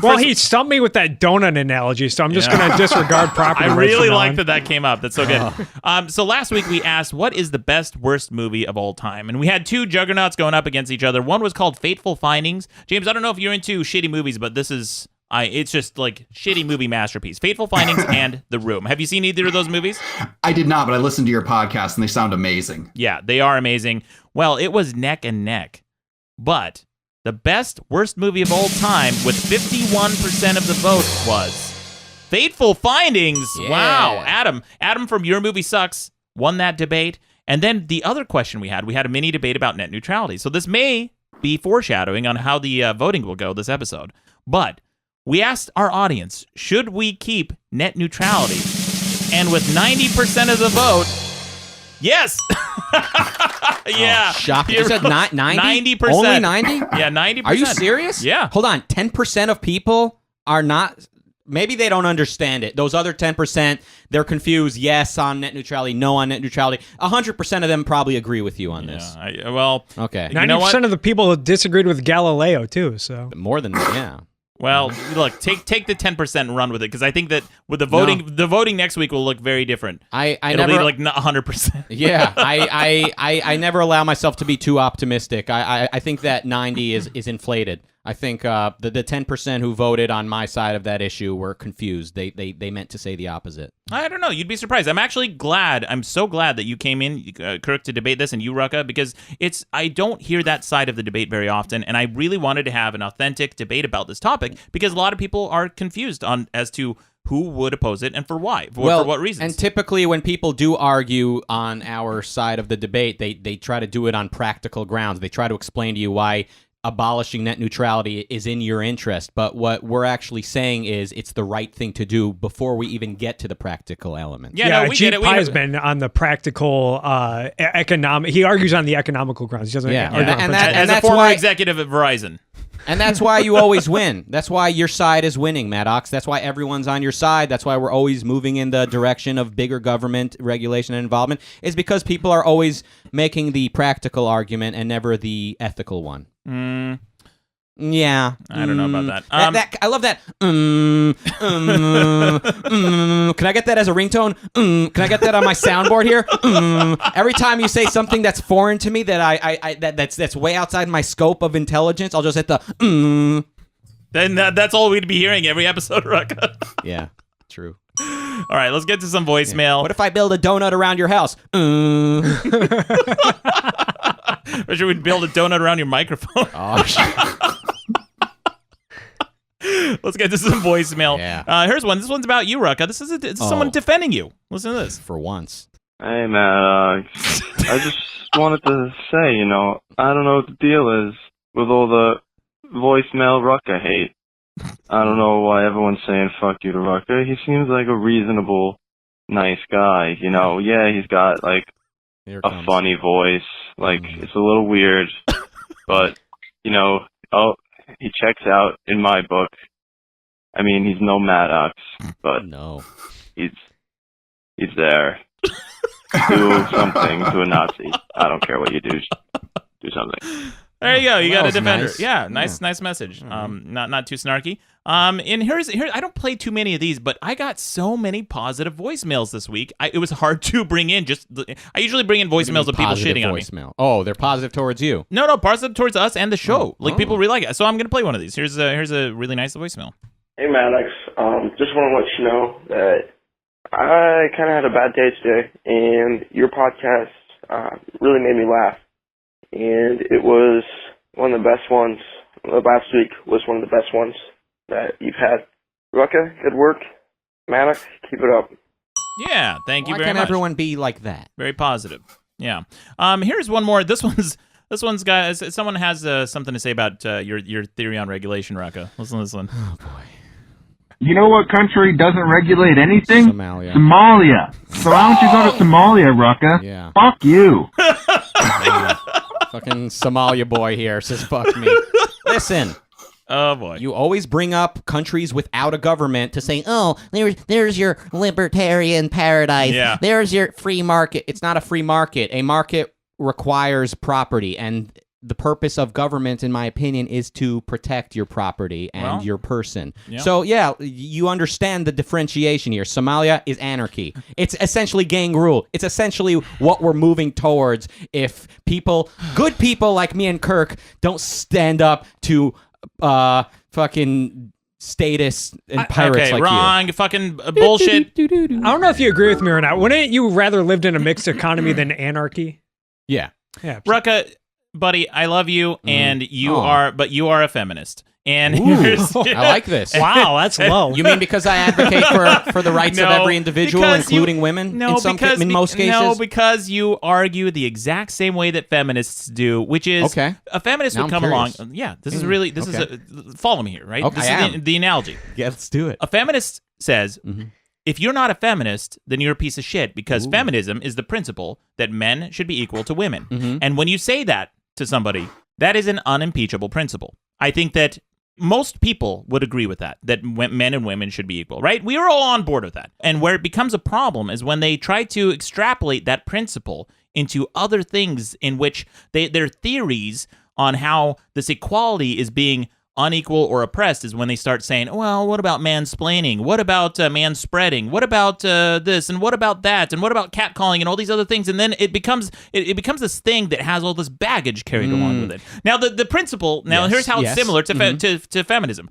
Well, he stumped me with that donut analogy, so I'm just gonna disregard property. I really like that came up. That's so good. So last week we asked, what is the best worst movie of all time? And we had two juggernauts going up against each other. One was called Fateful Findings. James, I don't know if you're into shitty movies, but this is. It's just like shitty movie masterpiece. Fateful Findings and The Room. Have you seen either of those movies? I did not, but I listened to your podcast and they sound amazing. Yeah, they are amazing. Well, it was neck and neck. But the best worst movie of all time with 51% of the vote was Fateful Findings. Yeah. Wow. Adam from Your Movie Sucks won that debate. And then the other question we had a mini debate about net neutrality. So this may be foreshadowing on how the voting will go this episode. But we asked our audience, should we keep net neutrality? And with 90% of the vote, yes. Yeah. Oh, shocking. You said 90? 90%. Only 90? Yeah, 90%. Are you serious? Yeah. Hold on. 10% of people are not... Maybe they don't understand it. Those other 10%, they're confused. Yes on net neutrality, no on net neutrality. 100% of them probably agree with you on this. Okay. 90% of the people disagreed with Galileo, too. So more than that, yeah. Well, look, take the 10% and run with it, because I think that with the voting next week will look very different. It'll be like 100%. Yeah, I never allow myself to be too optimistic. I think that 90 is inflated. I think the 10% who voted on my side of that issue were confused. They meant to say the opposite. I don't know. You'd be surprised. I'm actually glad. I'm so glad that you came in, Kirk, to debate this, and you, Rucka, because I don't hear that side of the debate very often, and I really wanted to have an authentic debate about this topic because a lot of people are confused as to who would oppose it and for why, for what reasons. And typically when people do argue on our side of the debate, they try to do it on practical grounds. They try to explain to you why abolishing net neutrality is in your interest, but what we're actually saying is it's the right thing to do before we even get to the practical element. Yeah, we get it. Has been on the practical economic. He argues on the economical grounds. He doesn't. And that's a former executive at Verizon. And that's why you always win. That's why your side is winning, Maddox. That's why everyone's on your side. That's why we're always moving in the direction of bigger government regulation and involvement, is because people are always making the practical argument and never the ethical one. Yeah. I don't know about that. I love that. Can I get that as a ringtone? Can I get that on my soundboard here? Every time you say something that's foreign to me, that that's way outside my scope of intelligence, I'll just hit the. Then that's all we'd be hearing every episode, Rucka. Yeah, true. All right, let's get to some voicemail. What if I build a donut around your house? Or should we build a donut around your microphone? Oh, shit. Let's get to some voicemail. Yeah. Here's one. This one's about you, Rucka. This is someone defending you. Listen to this. For once. Hey, man. I just wanted to say, I don't know what the deal is with all the voicemail Rucka hate. I don't know why everyone's saying fuck you to Rucka. He seems like a reasonable, nice guy. Yeah, he's got, like, a funny voice. Like, it's a little weird. But, he checks out in my book. I mean, he's no Maddox, but no, he's there. Do something to a Nazi. I don't care what you do. Do something. There you go. You got a defender. Nice. Yeah, nice message. Not too snarky. And here's I don't play too many of these, but I got so many positive voicemails this week. It was hard to bring in. I usually bring in voicemails of people shitting on me. Oh, they're positive towards you. No, positive towards us and the show. People really like it. So I'm gonna play one of these. Here's a really nice voicemail. Hey Maddox, just want to let you know that I kind of had a bad day today, and your podcast really made me laugh. And it was one of the best ones. Last week was one of the best ones that you've had. Rucka, good work. Maddox, keep it up. Yeah, thank you very much. Why can't everyone be like that? Very positive. Yeah. Here's one more. This one's guys. Someone has something to say about your theory on regulation, Rucka. Listen to this one. Oh boy. You know what country doesn't regulate anything? Somalia. So why don't you go to Somalia, Rucka? Yeah. Fuck you. Fucking Somalia boy here says fuck me. Listen. Oh boy. You always bring up countries without a government to say, oh, there's your libertarian paradise. Yeah. There's your free market. It's not a free market. A market requires property, and the purpose of government, in my opinion, is to protect your property and your person. Yeah. So, yeah, you understand the differentiation here. Somalia is anarchy. It's essentially gang rule. It's essentially what we're moving towards if good people like me and Kirk don't stand up to fucking status and pirates like wrong. you. Fucking bullshit. I don't know if you agree with me or not. Wouldn't you rather lived in a mixed economy than anarchy? Yeah. Yeah. Rucka, buddy, I love you, and you are a feminist. And here's, I like this. Wow, that's low. You mean because I advocate for the rights of every individual, including women? In most cases? No, because you argue the exact same way that feminists do, which is a feminist would come along. Yeah, this is really follow me here, right? Okay, this is the analogy. Yeah, let's do it. A feminist says, if you're not a feminist, then you're a piece of shit, because feminism is the principle that men should be equal to women. And when you say that to somebody, that is an unimpeachable principle. I think that most people would agree with that men and women should be equal, right? We are all on board with that. And where it becomes a problem is when they try to extrapolate that principle into other things in which their theories on how this equality is being unequal or oppressed is when they start saying, well, what about mansplaining? What about manspreading? What about this? And what about that? And what about catcalling and all these other things? And then it becomes this thing that has all this baggage carried along with it. Now, the principle, here's how it's similar to feminism.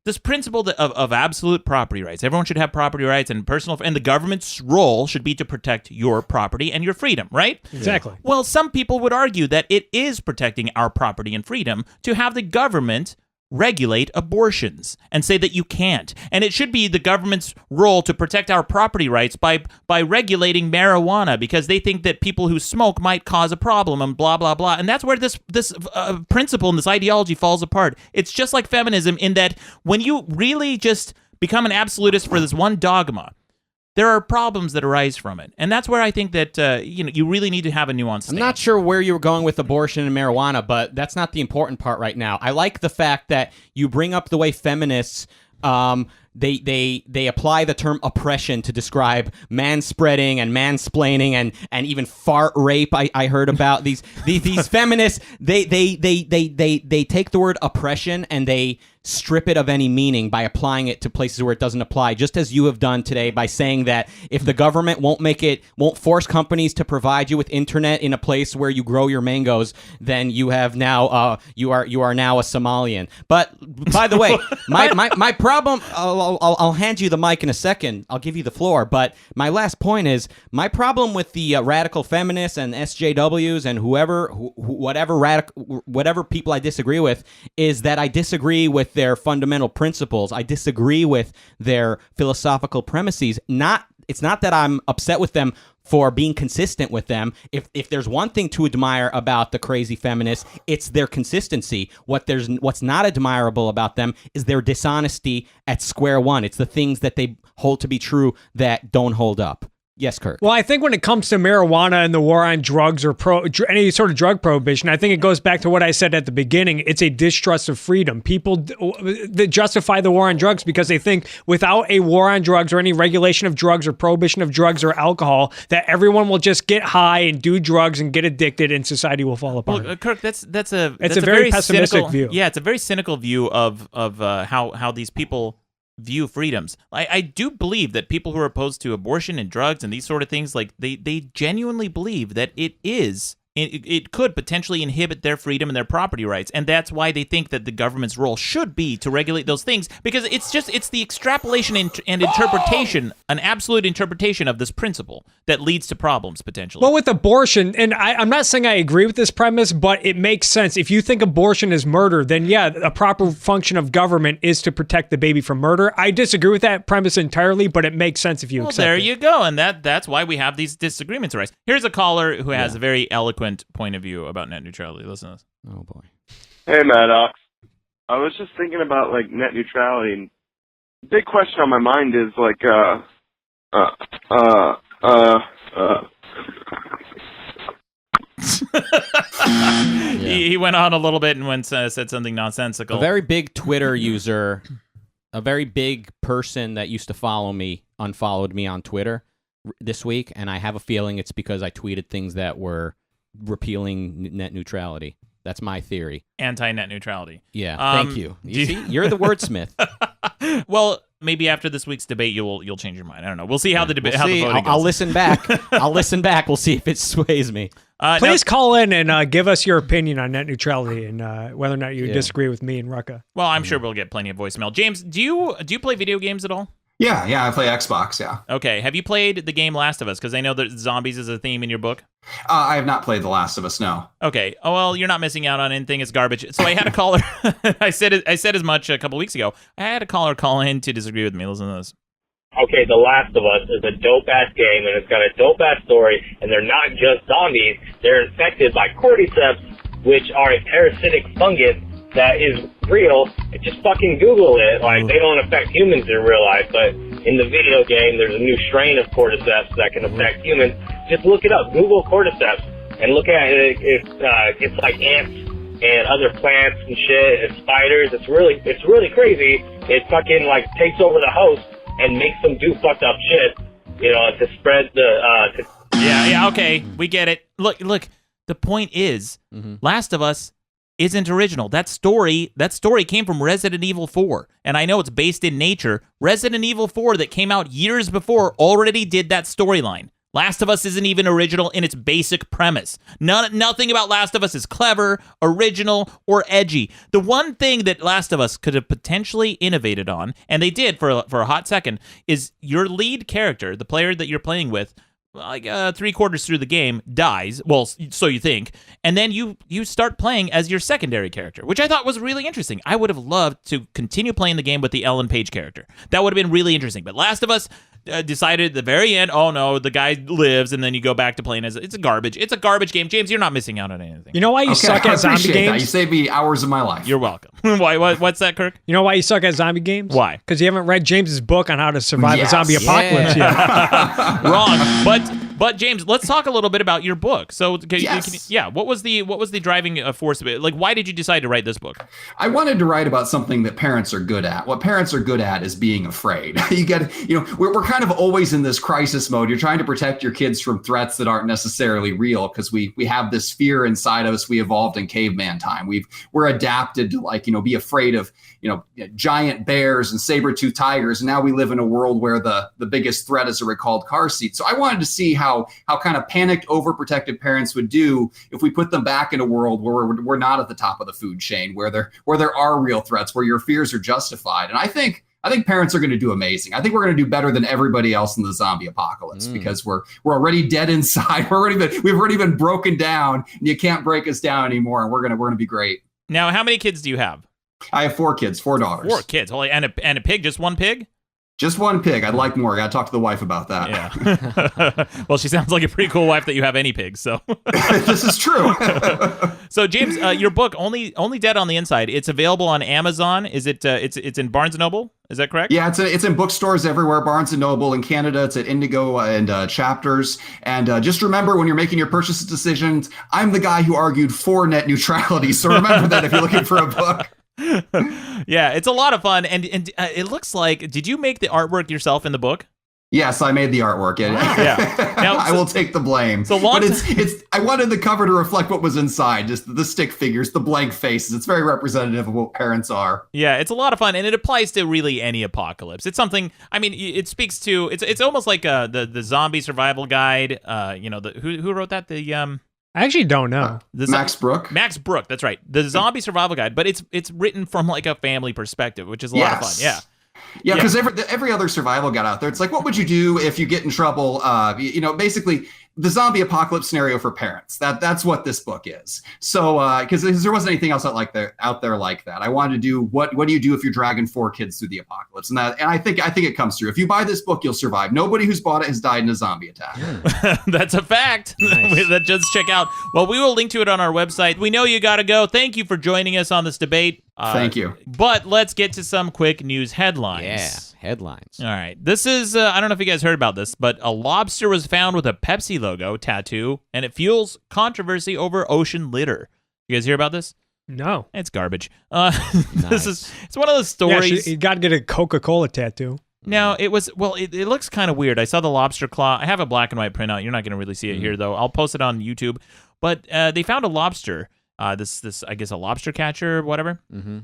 This principle of absolute property rights. Everyone should have property rights and the government's role should be to protect your property and your freedom, right? Exactly. Well, some people would argue that it is protecting our property and freedom to have the government regulate abortions and say that you can't. And it should be the government's role to protect our property rights by regulating marijuana because they think that people who smoke might cause a problem and blah, blah, blah. And that's where this principle and this ideology falls apart. It's just like feminism in that when you really just become an absolutist for this one dogma, there are problems that arise from it. And that's where I think that you really need to have a nuanced stance. I'm not sure where you were going with abortion and marijuana, but that's not the important part right now. I like the fact that you bring up the way feminists they apply the term oppression to describe manspreading and mansplaining and even fart rape. I heard about these feminists. They take the word oppression and they strip it of any meaning by applying it to places where it doesn't apply, just as you have done today by saying that if the government won't force companies to provide you with internet in a place where you grow your mangoes, then you have now you are now a Somalian. But by the way, my problem, I'll hand you the mic in a second. I'll give you the floor. But my last point is my problem with the radical feminists and SJWs and whatever people I disagree with is that I disagree with their fundamental principles. I disagree with their philosophical premises. It's not that I'm upset with them for being consistent with them. If there's one thing to admire about the crazy feminists, it's their consistency. What's not admirable about them is their dishonesty at square one. It's the things that they hold to be true that don't hold up. Yes, Kirk. Well, I think when it comes to marijuana and the war on drugs or any sort of drug prohibition, I think it goes back to what I said at the beginning. It's a distrust of freedom. People that justify the war on drugs because they think without a war on drugs or any regulation of drugs or prohibition of drugs or alcohol, that everyone will just get high and do drugs and get addicted and society will fall apart. Well, Kirk, that's a very pessimistic cynical view. Yeah, it's a very cynical view of how these people view freedoms. I do believe that people who are opposed to abortion and drugs and these sort of things, like they genuinely believe that it could potentially inhibit their freedom and their property rights, and that's why they think that the government's role should be to regulate those things, because it's the extrapolation and interpretation, an absolute interpretation of this principle that leads to problems potentially. Well, with abortion, and I'm not saying I agree with this premise, but it makes sense. If you think abortion is murder, then yeah, a proper function of government is to protect the baby from murder. I disagree with that premise entirely, but it makes sense if you accept there it. you go, and that's why we have these disagreements arise. Here's a caller who has a very eloquent point of view about net neutrality. Listen to this. Oh boy. Hey, Maddox. I was just thinking about like net neutrality, and the big question on my mind is like, He went on a little bit and said something nonsensical. A very big Twitter user, a very big person that used to follow me, unfollowed me on Twitter this week, and I have a feeling it's because I tweeted things that were repealing net neutrality. That's my theory. Anti-net neutrality. Yeah, thank you. You see, you're the wordsmith. Well, maybe after this week's debate, you'll change your mind. I don't know. We'll see how the debate, how the voting goes. I'll listen back. I'll listen back. We'll see if it sways me. Please call in and give us your opinion on net neutrality and whether or not you disagree with me and Rucka. Well, I'm sure we'll get plenty of voicemail. James, do you play video games at all? Yeah, I play Xbox, yeah. Okay, have you played the game Last of Us? Because I know that zombies is a theme in your book. I have not played The Last of Us, no. Okay, oh, well, you're not missing out on anything. It's garbage. So I had a caller, I said as much a couple weeks ago. I had a caller call in to disagree with me. Listen to this. Okay, The Last of Us is a dope-ass game, and it's got a dope-ass story, and they're not just zombies. They're infected by cordyceps, which are a parasitic fungus that is real. Just fucking Google it. Like, they don't affect humans in real life, but in the video game, there's a new strain of cordyceps that can affect humans. Just look it up. Google cordyceps and look at it. It's like ants and other plants and shit and spiders. It's really crazy. It fucking like takes over the host and makes them do fucked up shit, you know, to spread the. Yeah, okay, we get it. Look. The point is, Last of Us isn't original. That story came from Resident Evil 4. And I know it's based in nature. Resident Evil 4 that came out years before already did that storyline. Last of Us isn't even original in its basic premise. Nothing about Last of Us is clever, original, or edgy. The one thing that Last of Us could have potentially innovated on, and they did for a hot second, is your lead character, the player that you're playing with, like 3/4 through the game, dies. Well, so you think. And then you start playing as your secondary character, which I thought was really interesting. I would have loved to continue playing the game with the Ellen Page character. That would have been really interesting. But Last of Us decided at the very end, oh no, the guy lives, and then you go back to playing as it's a garbage game. James, you're not missing out on anything. You know why you suck at zombie games? That. You saved me hours of my life. You're welcome. Why? What's that, Kirk? You know why you suck at zombie games? Why? Because you haven't read James's book on how to survive a zombie apocalypse yet. Wrong. But James, let's talk a little bit about your book. So, Yes. what was the driving force of it? Like, why did you decide to write this book? I wanted to write about something that parents are good at. What parents are good at is being afraid. We're kind of always in this crisis mode. You're trying to protect your kids from threats that aren't necessarily real because we have this fear inside of us. We evolved in caveman time. We're adapted to be afraid of giant bears and saber-toothed tigers. And now we live in a world where the biggest threat is a recalled car seat. So I wanted to see how kind of panicked, overprotective parents would do if we put them back in a world where we're not at the top of the food chain, where there are real threats, where your fears are justified. And I think parents are going to do amazing. I think we're going to do better than everybody else in the zombie apocalypse because we're already dead inside. We've already been broken down, and you can't break us down anymore. And we're going to be great. Now, how many kids do you have? I have 4 kids, 4 daughters. 4 kids. Holy, and a pig? Just one pig? Just one pig. I'd like more. I got to talk to the wife about that. Yeah. Well, she sounds like a pretty cool wife that you have any pigs. So this is true. So James, your book, Only Dead on the Inside, it's available on Amazon. Is it? It's in Barnes & Noble. Is that correct? Yeah, it's in bookstores everywhere. Barnes & Noble in Canada. It's at Indigo and Chapters. And just remember, when you're making your purchase decisions, I'm the guy who argued for net neutrality. So remember that if you're looking for a book. Yeah, it's a lot of fun, and it looks like. Did you make the artwork yourself in the book? Yes, I made the artwork. Yeah. Now, I will take the blame. But it's I wanted the cover to reflect what was inside, just the stick figures, the blank faces. It's very representative of what parents are. Yeah, it's a lot of fun, and it applies to really any apocalypse. It's something. I mean, it speaks to. It's almost like the zombie survival guide. Who wrote that? I actually don't know. Max Brook. Max Brook, that's right. The Zombie Survival Guide, but it's written from like a family perspective, which is a lot of fun. Yeah. Yeah, because every other survival guide out there, it's like, what would you do if you get in trouble? Basically the zombie apocalypse scenario for parents. That's what this book is. So because there wasn't anything else out there like that. I wanted to do what do you do if you're dragging 4 kids through the apocalypse? And I think it comes through. If you buy this book, you'll survive. Nobody who's bought it has died in a zombie attack. That's a fact. Nice. Just check out. Well, we will link to it on our website. We know you got to go. Thank you for joining us on this debate. Thank you. But let's get to some quick news headlines. Yeah, headlines. All right. This is, I don't know if you guys heard about this, but a lobster was found with a Pepsi logo tattoo, and it fuels controversy over ocean litter. You guys hear about this? No. It's garbage. Nice. It's one of those stories. Yeah, you got to get a Coca-Cola tattoo. No, it looks kind of weird. I saw the lobster claw. I have a black and white printout. You're not going to really see it here, though. I'll post it on YouTube. But they found a lobster. This I guess a lobster catcher or whatever. Mm-hmm.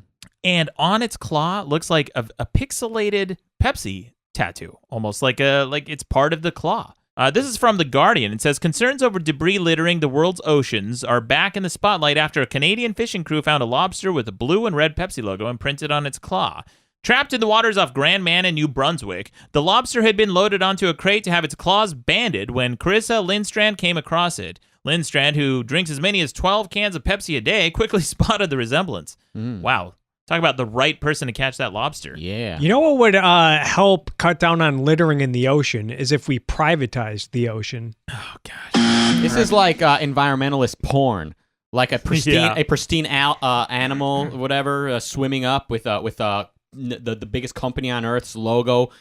And on its claw looks like a pixelated Pepsi tattoo, almost like it's part of the claw. This is from The Guardian. It says, concerns over debris littering the world's oceans are back in the spotlight after a Canadian fishing crew found a lobster with a blue and red Pepsi logo imprinted on its claw. Trapped in the waters off Grand Man in New Brunswick, the lobster had been loaded onto a crate to have its claws banded when Carissa Lindstrand came across it. Lindstrand, who drinks as many as 12 cans of Pepsi a day, quickly spotted the resemblance. Wow. Talk about the right person to catch that lobster. Yeah. You know what would help cut down on littering in the ocean is if we privatized the ocean. Oh, gosh. This is like environmentalist porn. Like a pristine animal, whatever, swimming up with the biggest company on Earth's logo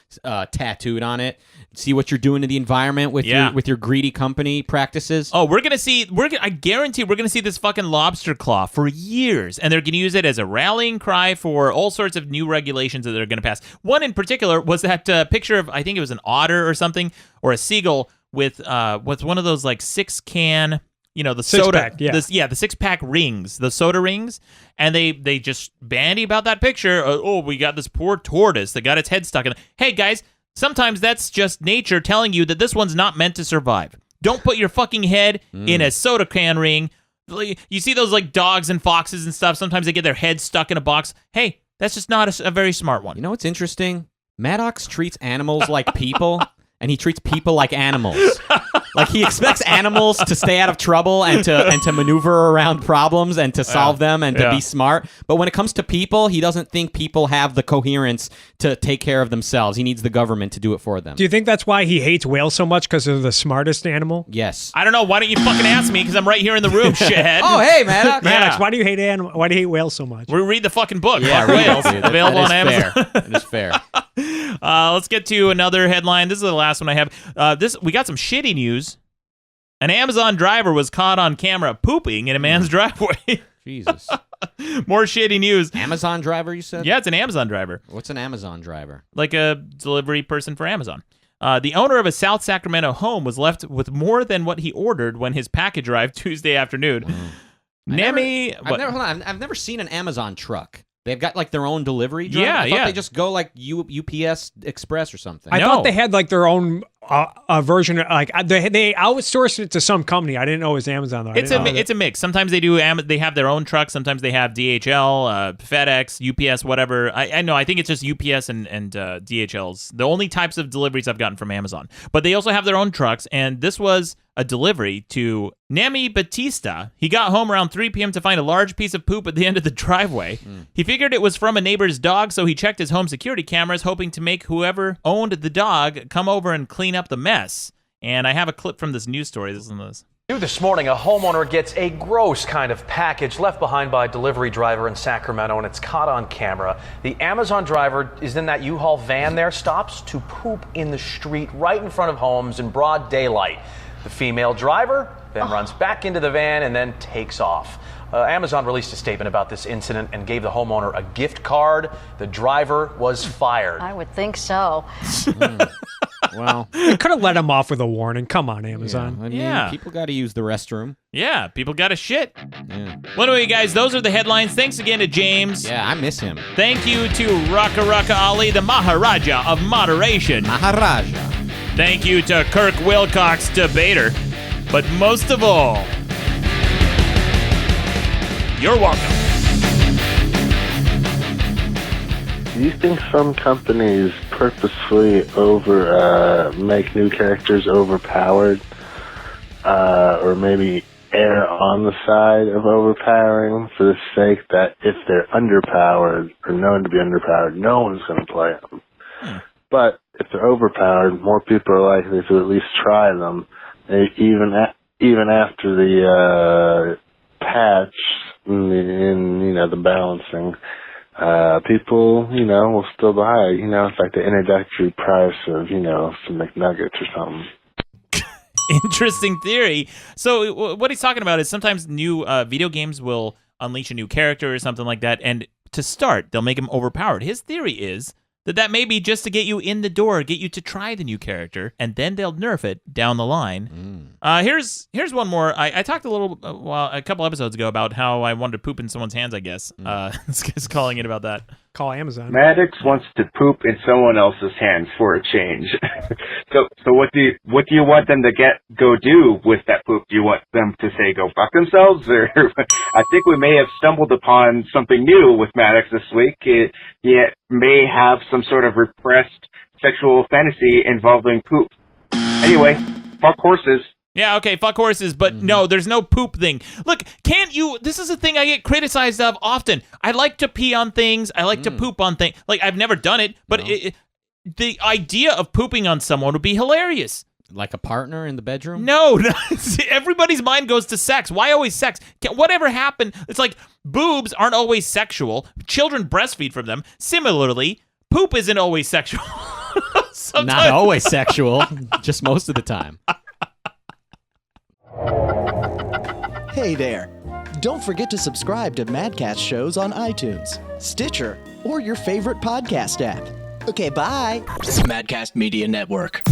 tattooed on it. See what you're doing to the environment with your greedy company practices. Oh, I guarantee we're gonna see this fucking lobster claw for years, and they're gonna use it as a rallying cry for all sorts of new regulations that they're gonna pass. One in particular was that picture of, I think it was an otter or something, or a seagull with one of those like 6-can. The soda, pack, the 6-pack rings, the soda rings, and they just bandy about that picture. We got this poor tortoise that got its head stuck in. Hey guys, sometimes that's just nature telling you that this one's not meant to survive. Don't put your fucking head in a soda can ring. You see those like dogs and foxes and stuff. Sometimes they get their head stuck in a box. Hey, that's just not a very smart one. You know what's interesting? Maddox treats animals like people, and he treats people like animals. Like he expects animals to stay out of trouble and to maneuver around problems and to solve them and to be smart. But when it comes to people, he doesn't think people have the coherence to take care of themselves. He needs the government to do it for them. Do you think that's why he hates whales so much, because they're the smartest animal? Yes. I don't know. Why don't you fucking ask me? Because I'm right here in the room, shithead. Oh, hey, Maddox. Maddox, why do you hate whales so much? We read the fucking book. Yeah, Whales. Available on Amazon. Amazon. That is fair. Let's get to another headline. This is the last one I have. We got some shitty news An Amazon driver was caught on camera pooping in a man's driveway. Jesus. More shitty news. Amazon driver, you said? Yeah, it's an Amazon driver. What's an Amazon driver? Like a delivery person for Amazon. The owner of a South Sacramento home was left with more than what he ordered when his package arrived Tuesday afternoon. I've never seen an Amazon truck. They've got like their own delivery driver. I thought they just go like UPS Express or something. I thought they had like their own version. Like they outsourced it to some company. I didn't know it was Amazon though. It's a mix. Sometimes they do. They have their own trucks. Sometimes they have DHL, FedEx, UPS, whatever. I know. I think it's just UPS and DHLs. The only types of deliveries I've gotten from Amazon. But they also have their own trucks. And this was a delivery to Nemi Batista. He got home around 3 p.m. to find a large piece of poop at the end of the driveway. He figured it was from a neighbor's dog, so he checked his home security cameras, hoping to make whoever owned the dog come over and clean up the mess. And I have a clip from this news story. Listen to this. New this morning, a homeowner gets a gross kind of package left behind by a delivery driver in Sacramento, and it's caught on camera. The Amazon driver is in that U-Haul van there, stops to poop in the street right in front of homes in broad daylight. The female driver then runs back into the van and then takes off. Amazon released a statement about this incident and gave the homeowner a gift card. The driver was fired. I would think so. Well, you could have let him off with a warning. Come on, Amazon. Yeah, people got to use the restroom. Yeah, people got to shit. Yeah. Well, anyway, guys, those are the headlines. Thanks again to James. Yeah, I miss him. Thank you to Raka Ali, the Maharaja of moderation. Maharaja. Thank you to Kirk Wilcox, debater. But most of all, you're welcome. Do you think some companies purposefully make new characters overpowered, or maybe err on the side of overpowering for the sake that if they're underpowered or known to be underpowered, no one's going to play them? But if they're overpowered, more people are likely to at least try them, even after the patch in the balancing. People, will still buy, it's like the introductory price of, some McNuggets or something. Interesting theory. So what he's talking about is sometimes new video games will unleash a new character or something like that, and to start, they'll make him overpowered. His theory is that may be just to get you in the door, get you to try the new character, and then they'll nerf it down the line. Here's one more. I talked a couple episodes ago about how I wanted to poop in someone's hands, I guess. This guy's calling it about that. Call Amazon. Maddox wants to poop in someone else's hands for a change. So what do you want them to go do with that poop? Do you want them to say go fuck themselves? Or I think we may have stumbled upon something new with Maddox this week. He may have some sort of repressed sexual fantasy involving poop. Anyway, fuck horses. Yeah, okay, fuck horses, but no, there's no poop thing. Look, this is a thing I get criticized of often. I like to pee on things. I like to poop on things. Like, I've never done it, but the idea of pooping on someone would be hilarious. Like a partner in the bedroom? No, everybody's mind goes to sex. Why always sex? Whatever happened? It's like boobs aren't always sexual. Children breastfeed from them. Similarly, poop isn't always sexual. Not always sexual, just most of the time. Hey there. Don't forget to subscribe to Madcast shows on iTunes, Stitcher, or your favorite podcast app. Okay, bye. Madcast Media Network.